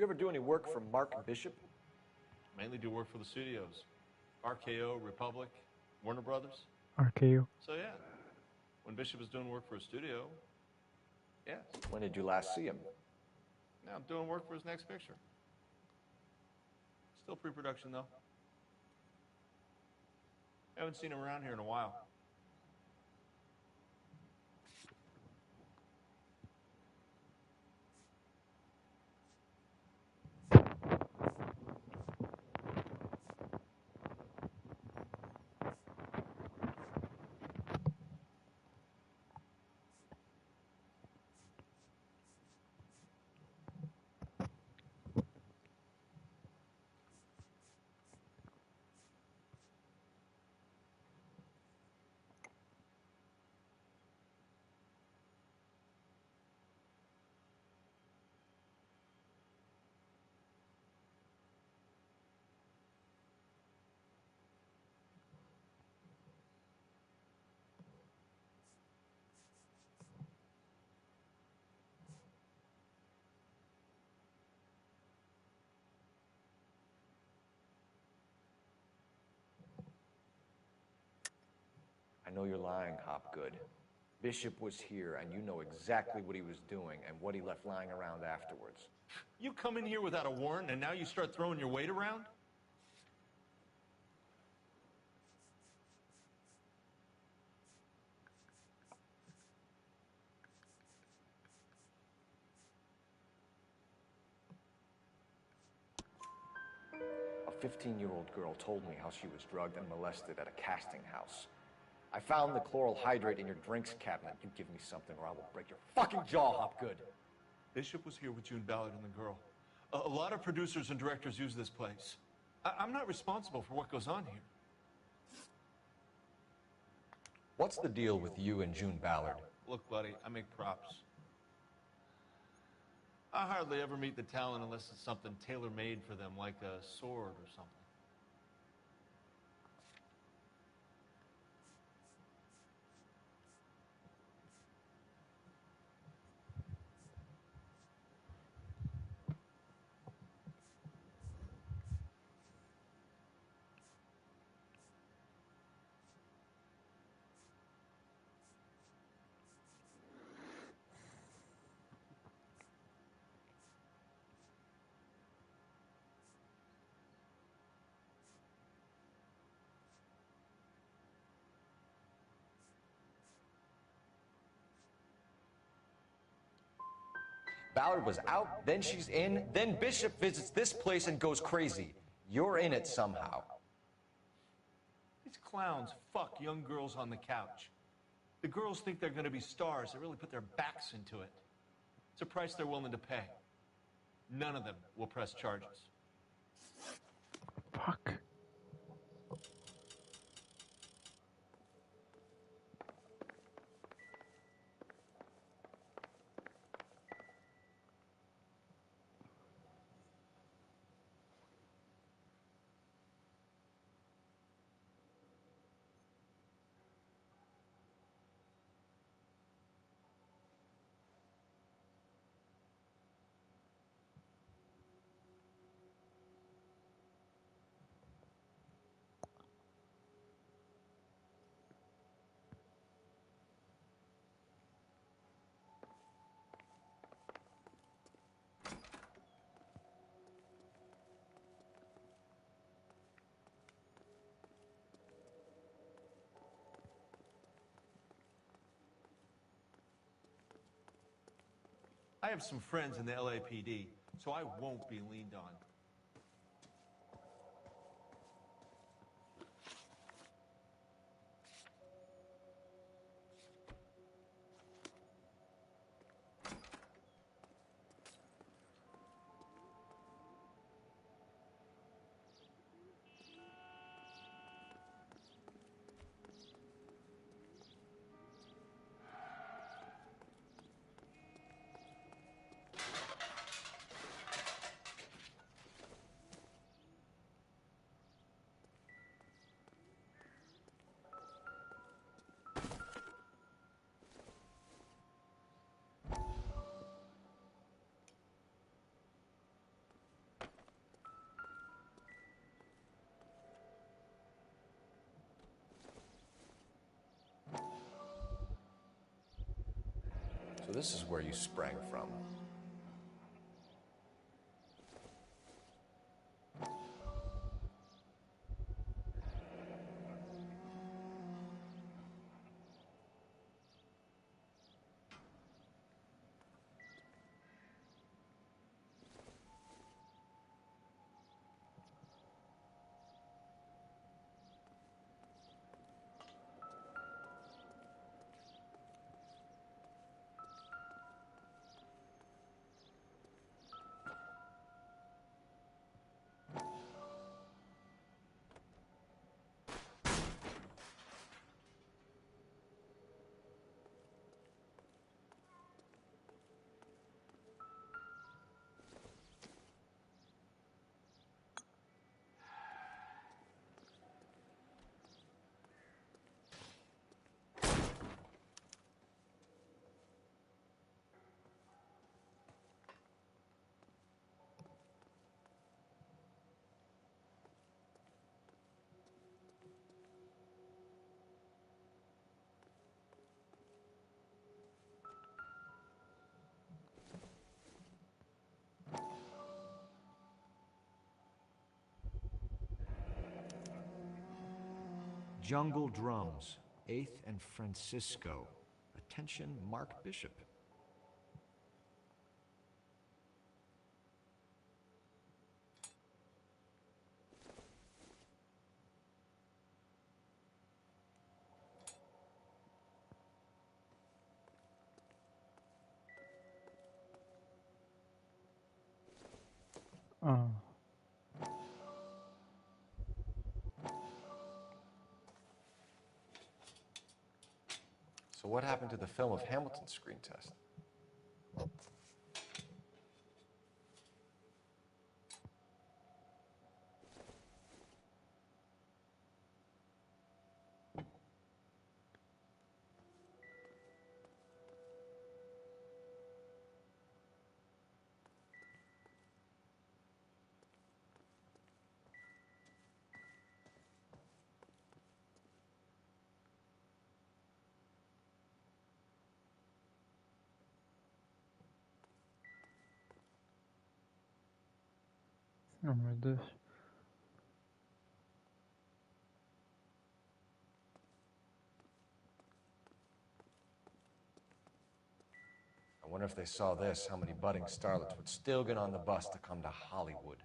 You ever do any work for Mark Bishop? Mainly do work for the studios. RKO, Republic, Warner Brothers. RKO. So yeah, when Bishop was doing work for a studio, yes. When did you last see him? Now I'm doing work for his next picture. Still pre-production though. Haven't seen him around here in a while. I know you're lying, Hopgood. Bishop was here, and you know exactly what he was doing and what he left lying around afterwards. You come in here without a warrant, and now you start throwing your weight around? A 15-year-old girl told me how she was drugged and molested at a casting house. I found the chloral hydrate in your drinks cabinet. You give me something or I will break your fucking jaw, Hopgood. Bishop was here with June Ballard and the girl. A lot of producers and directors use this place. I'm not responsible for what goes on here. What's the deal with you and June Ballard? Look, buddy, I make props. I hardly ever meet the talent unless it's something tailor-made for them, like a sword or something. Ballard was out, then she's in, then Bishop visits this place and goes crazy. You're in it somehow. These clowns fuck young girls on the couch. The girls think they're going to be stars. They really put their backs into it. It's a price they're willing to pay. None of them will press charges. Fuck. I have some friends in the LAPD, so I won't be leaned on. this is where you sprang from. Jungle Drums, 8th and Francisco. Attention, Mark Bishop. Oh. So what happened to the film of Hamilton's screen test? Oh my gosh. I wonder if they saw this, how many budding starlets would still get on the bus to come to Hollywood.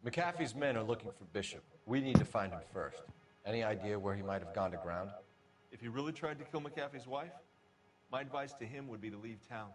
McAfee's men are looking for Bishop. We need to find him first. Any idea where he might have gone to ground? If he really tried to kill McAfee's wife, my advice to him would be to leave town.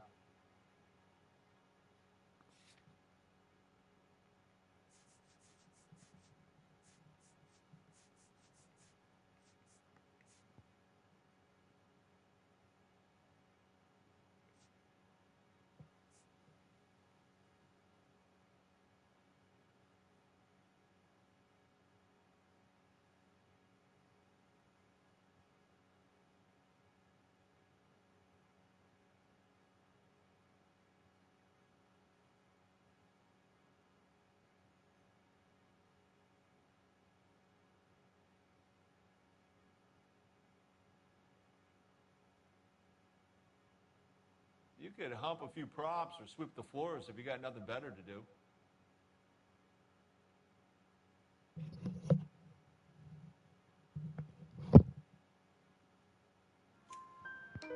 You could hump a few props or sweep the floors if you got nothing better to do.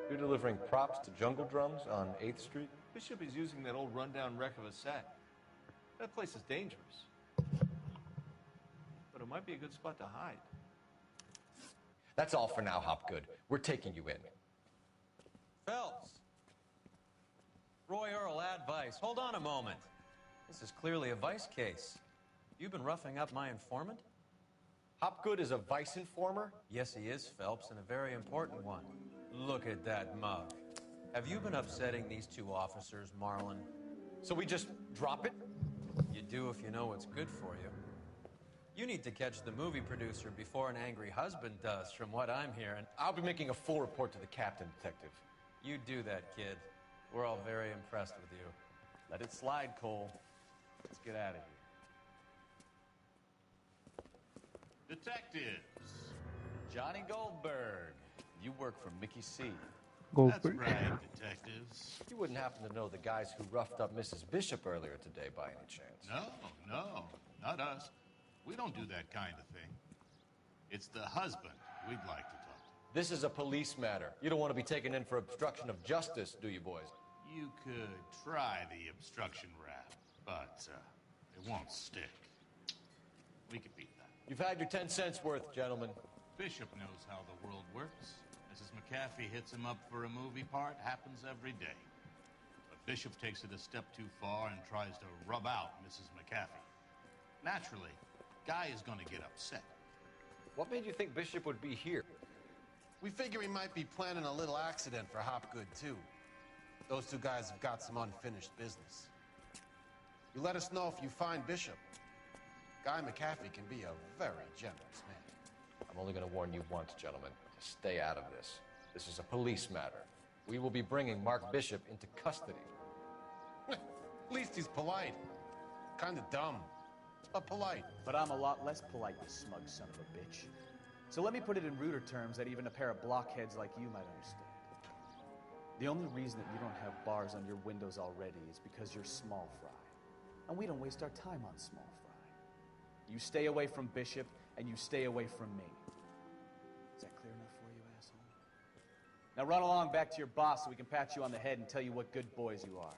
You're delivering props to Jungle Drums on 8th Street? Bishop is using that old rundown wreck of a set. That place is dangerous. But it might be a good spot to hide. That's all for now, Hopgood. We're taking you in. Phelps! Roy Earl, advice. Hold on a moment. This is clearly a vice case. You've been roughing up my informant? Hopgood is a vice informer? Yes, he is, Phelps, and a very important one. Look at that mug. Have you been upsetting these two officers, Marlin? So we just drop it? You do if you know what's good for you. You need to catch the movie producer before an angry husband does, from what I'm hearing. I'll be making a full report to the captain, Detective. You do that, kid. We're all very impressed with you. Let it slide, Cole. Let's get out of here. Detectives. Johnny Goldberg. You work for Mickey C. That's right, detectives. You wouldn't happen to know the guys who roughed up Mrs. Bishop earlier today by any chance? No, not us. We don't do that kind of thing. It's the husband we'd like to talk to. This is a police matter. You don't want to be taken in for obstruction of justice, do you, boys? You could try the obstruction rap, but it won't stick. We could beat that. You've had your 10 cents worth, gentlemen. Bishop knows how the world works. Mrs. McAfee hits him up for a movie part. Happens every day. But Bishop takes it a step too far and tries to rub out Mrs. McAfee. Naturally, Guy is going to get upset. What made you think Bishop would be here? We figure he might be planning a little accident for Hopgood, too. Those two guys have got some unfinished business. You let us know if you find Bishop. Guy McAfee can be a very generous man. I'm only going to warn you once, gentlemen. Stay out of this. This is a police matter. We will be bringing Mark Bishop into custody. At least he's polite. Kind of dumb, but polite. But I'm a lot less polite, you smug son of a bitch. So let me put it in ruder terms that even a pair of blockheads like you might understand. The only reason that you don't have bars on your windows already is because you're small fry. And we don't waste our time on small fry. You stay away from Bishop, and you stay away from me. Is that clear enough for you, asshole? Now run along back to your boss so we can pat you on the head and tell you what good boys you are.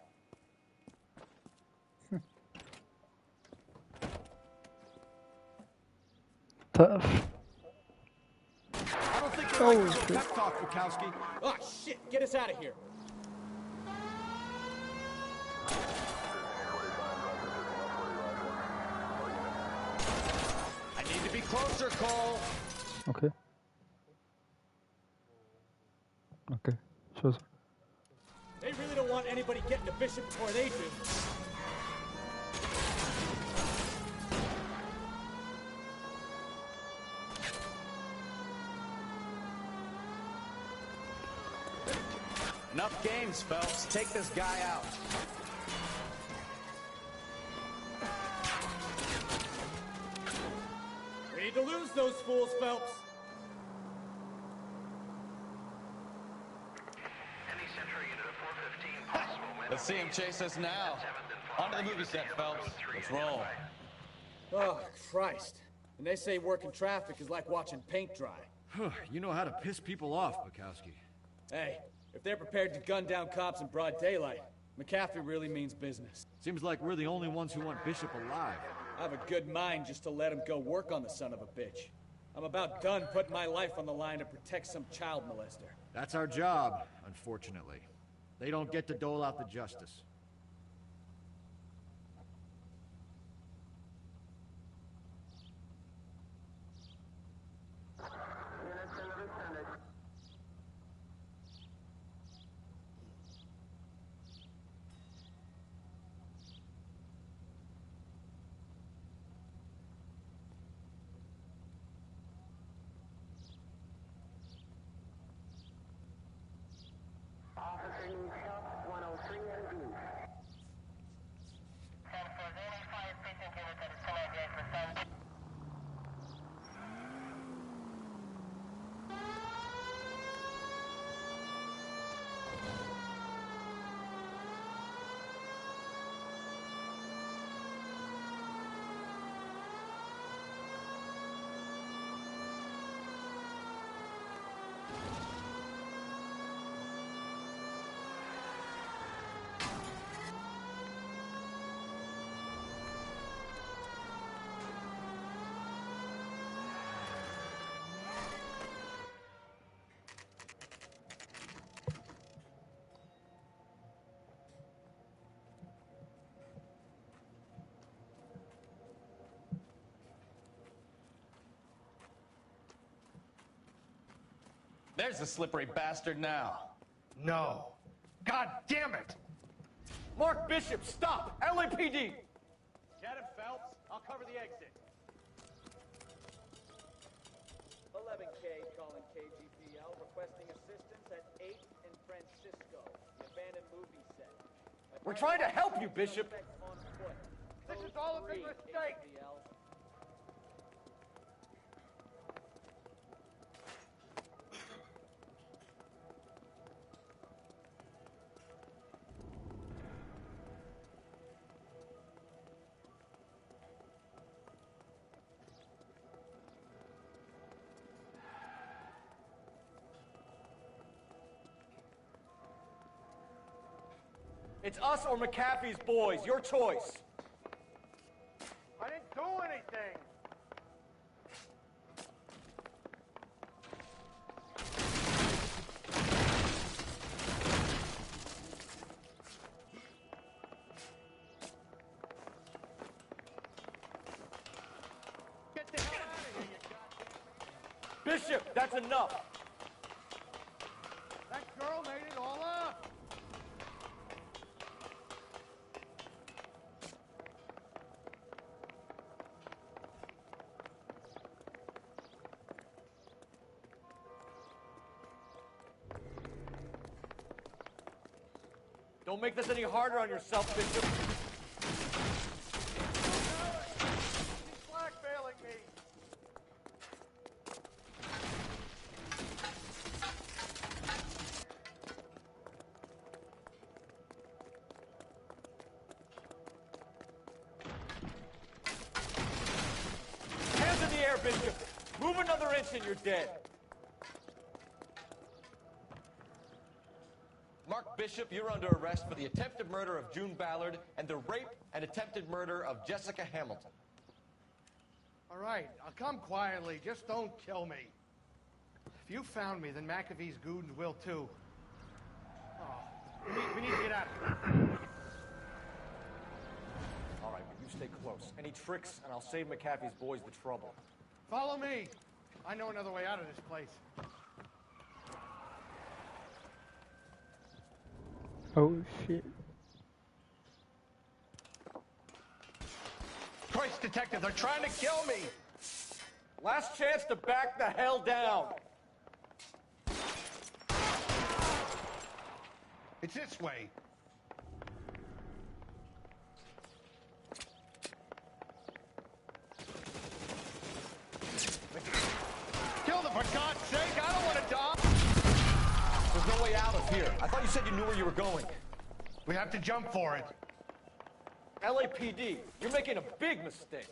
Tough. I don't think you're like your pep talk, Bukowski. Oh, shit! Get us out of here! I need to be closer, Cole. Okay. Okay. So. They really don't want anybody getting to Bishop before they do. Enough games, Phelps. Take this guy out. We need to lose those fools, Phelps. Let's see him chase us now. Onto the movie set, Phelps. Let's roll. Oh, Christ. And they say working traffic is like watching paint dry. You know how to piss people off, Bukowski. Hey, if they're prepared to gun down cops in broad daylight, McAfee really means business. Seems like we're the only ones who want Bishop alive. I have a good mind just to let him go work on the son of a bitch. I'm about done putting my life on the line to protect some child molester. That's our job, unfortunately. They don't get to dole out the justice. Officer needs help, 103 and B. There's the slippery bastard now. No. God damn it! Mark Bishop, stop! LAPD! Get him, Phelps. I'll cover the exit. 11K calling KGPL, requesting assistance at 8th and Francisco, the abandoned movie set. We're trying to help you, Bishop! On foot. This is all a big mistake! KGPL. It's us or McAfee's boys. Your choice. I didn't do anything. Get the hell out of here, you Bishop, that's enough. That girl made it all up. Don't make this any harder on yourself, Bishop. She's blackmailing me. Hands in the air, Bishop. Move another inch and you're dead. Mark Bishop, you're under arrest for the attempted murder of June Ballard and the rape and attempted murder of Jessica Hamilton. All right, I'll come quietly. Just don't kill me. If you found me, then McAfee's goons will too. Oh, we need to get out of here. All right, but you stay close. Any tricks, and I'll save McAfee's boys the trouble. Follow me. I know another way out of this place. Oh shit. Christ, detective, they're trying to kill me. Last chance to back the hell down. It's this way. Kill them, for God's sake! I don't want to die! There's no way out of here. I thought you said you knew where you were going. We have to jump for it. LAPD, you're making a big mistake.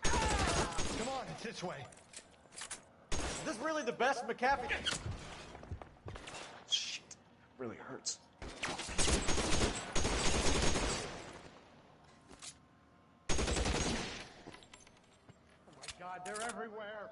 Come on, it's this way. Is this really the best McAfee? Shit, really hurts. Oh my God, they're everywhere.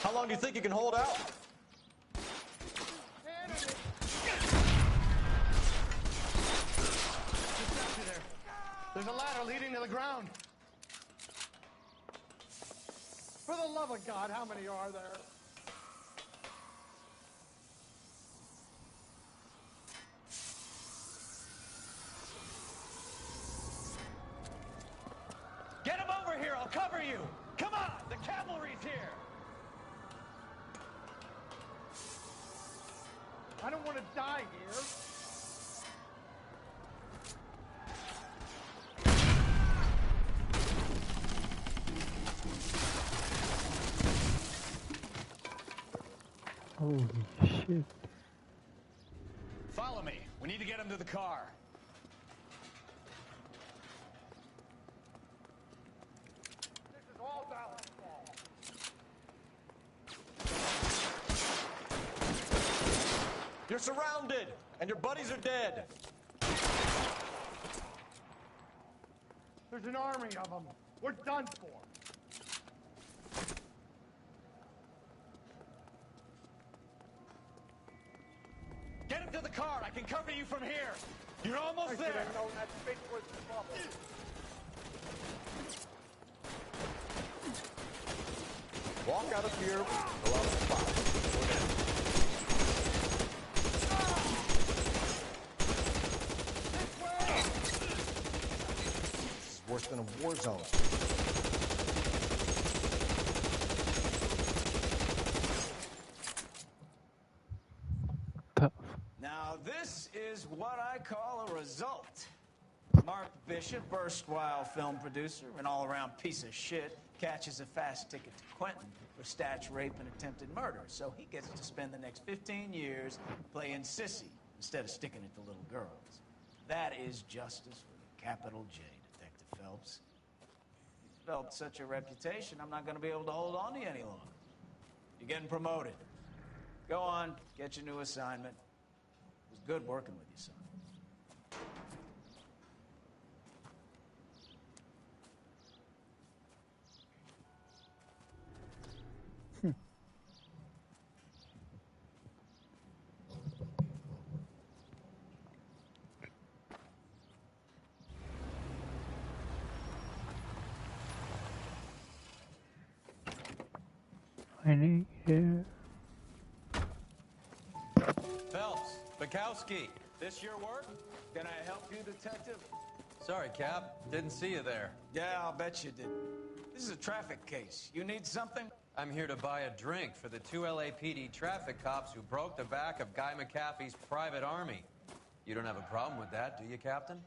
How long do you think you can hold out? There's a ladder leading to the ground. For the love of God, how many are there? Get him over here, I'll cover you! Come on, the cavalry's here! I don't want to die here. Holy shit. Follow me. We need to get him to the car. This is all Dallas' fault. You're surrounded, and your buddies are dead. There's an army of them. We're done for. Get him to the car. I can cover you from here. You're almost there. I should have known that bitch was trouble. Walk out of here. Go out of the spot. We're down. This is worse than a war zone. Now, this is what I call a result. Mark Bishop, erstwhile film producer and all-around piece of shit, catches a fast ticket to Quentin for statch rape and attempted murder, so he gets to spend the next 15 years playing sissy instead of sticking it to little girls. That is justice with a capital J, Detective Phelps. You've developed such a reputation, I'm not going to be able to hold on to you any longer. You're getting promoted. Go on, get your new assignment. It was good working with you, son. I need it. Phelps, Bukowski, this your work? Can I help you, Detective? Sorry, Cap. Didn't see you there. Yeah, I'll bet you did. This is a traffic case. You need something? I'm here to buy a drink for the 2 LAPD traffic cops who broke the back of Guy McAfee's private army. You don't have a problem with that, do you, Captain?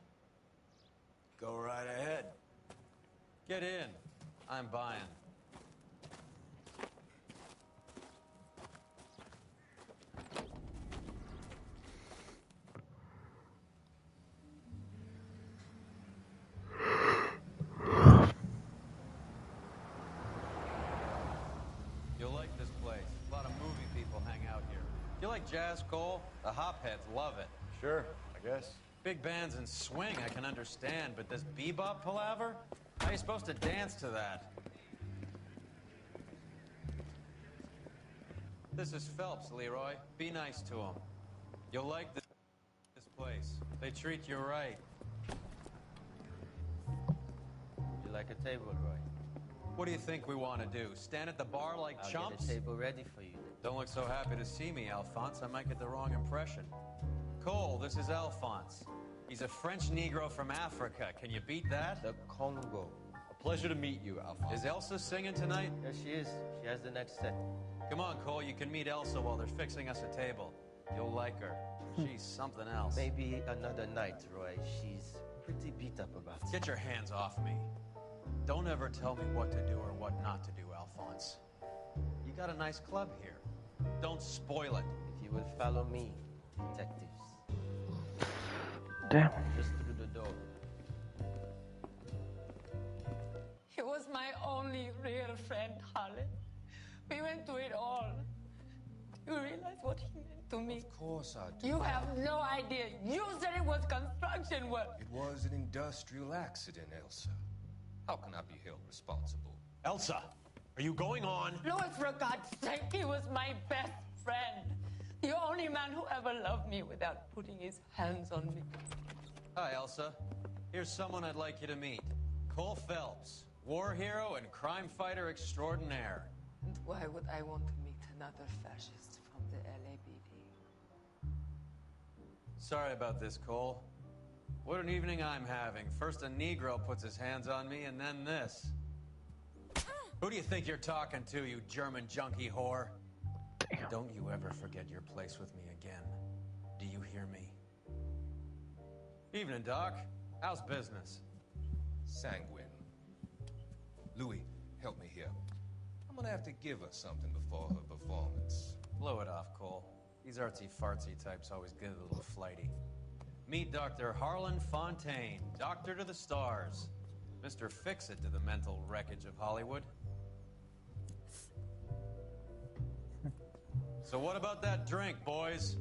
Go right ahead. Get in. I'm buying. You'll like this place. A lot of movie people hang out here. You like jazz, Cole? The hopheads love it. Sure, I guess. Big bands and swing I can understand, but this bebop palaver? How are you supposed to dance to that? This is Phelps, Leroy. Be nice to him. You'll like this place. They treat you right. You like a table, Roy? What do you think we want to do? Stand at the bar like I'll chumps? get a table ready for you. Don't look so happy to see me, Alphonse. I might get the wrong impression. Cole, this is Alphonse. He's a French Negro from Africa. Can you beat that? The Congo. A pleasure to meet you, Alphonse. Is Elsa singing tonight? Yes, she is. She has the next set. Come on, Cole. You can meet Elsa while they're fixing us a table. You'll like her. She's something else. Maybe another night, Roy. She's pretty beat up about it. Get your hands off me. Don't ever tell me what to do or what not to do, Alphonse. You got a nice club here. Don't spoil it. If you will follow me, detectives. Damn. Just through the door. He was my only real friend, Harlan. We went through it all. Do you realize what he meant to me? Of course I do. You have no idea. You said it was construction work. It was an industrial accident, Elsa. How can I be held responsible? Elsa, are you going on? Louis, for God's sake, he was my best friend. The only man who ever loved me without putting his hands on me. Hi, Elsa. Here's someone I'd like you to meet. Cole Phelps, war hero and crime fighter extraordinaire. And why would I want to meet another fascist from the LAPD? Sorry about this, Cole. What an evening I'm having. First a Negro puts his hands on me, and then this. Who do you think you're talking to, you German junkie whore? Damn. Don't you ever forget your place with me again. Do you hear me? Evening, Doc. How's business? Sanguine. Louis, help me here. I'm gonna have to give her something before her performance. Blow it off, Cole. These artsy-fartsy types always get a little flighty. Meet Dr. Harlan Fontaine, doctor to the stars. Mr. Fix-It to the mental wreckage of Hollywood. So what about that drink, boys?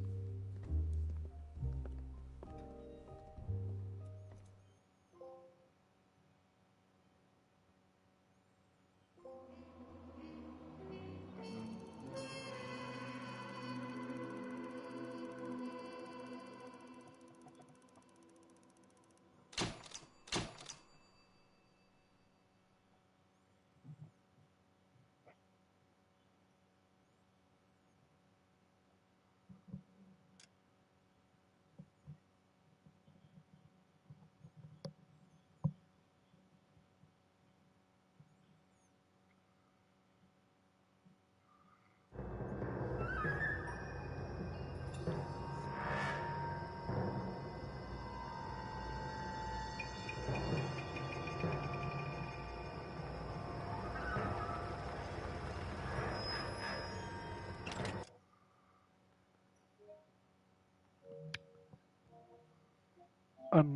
And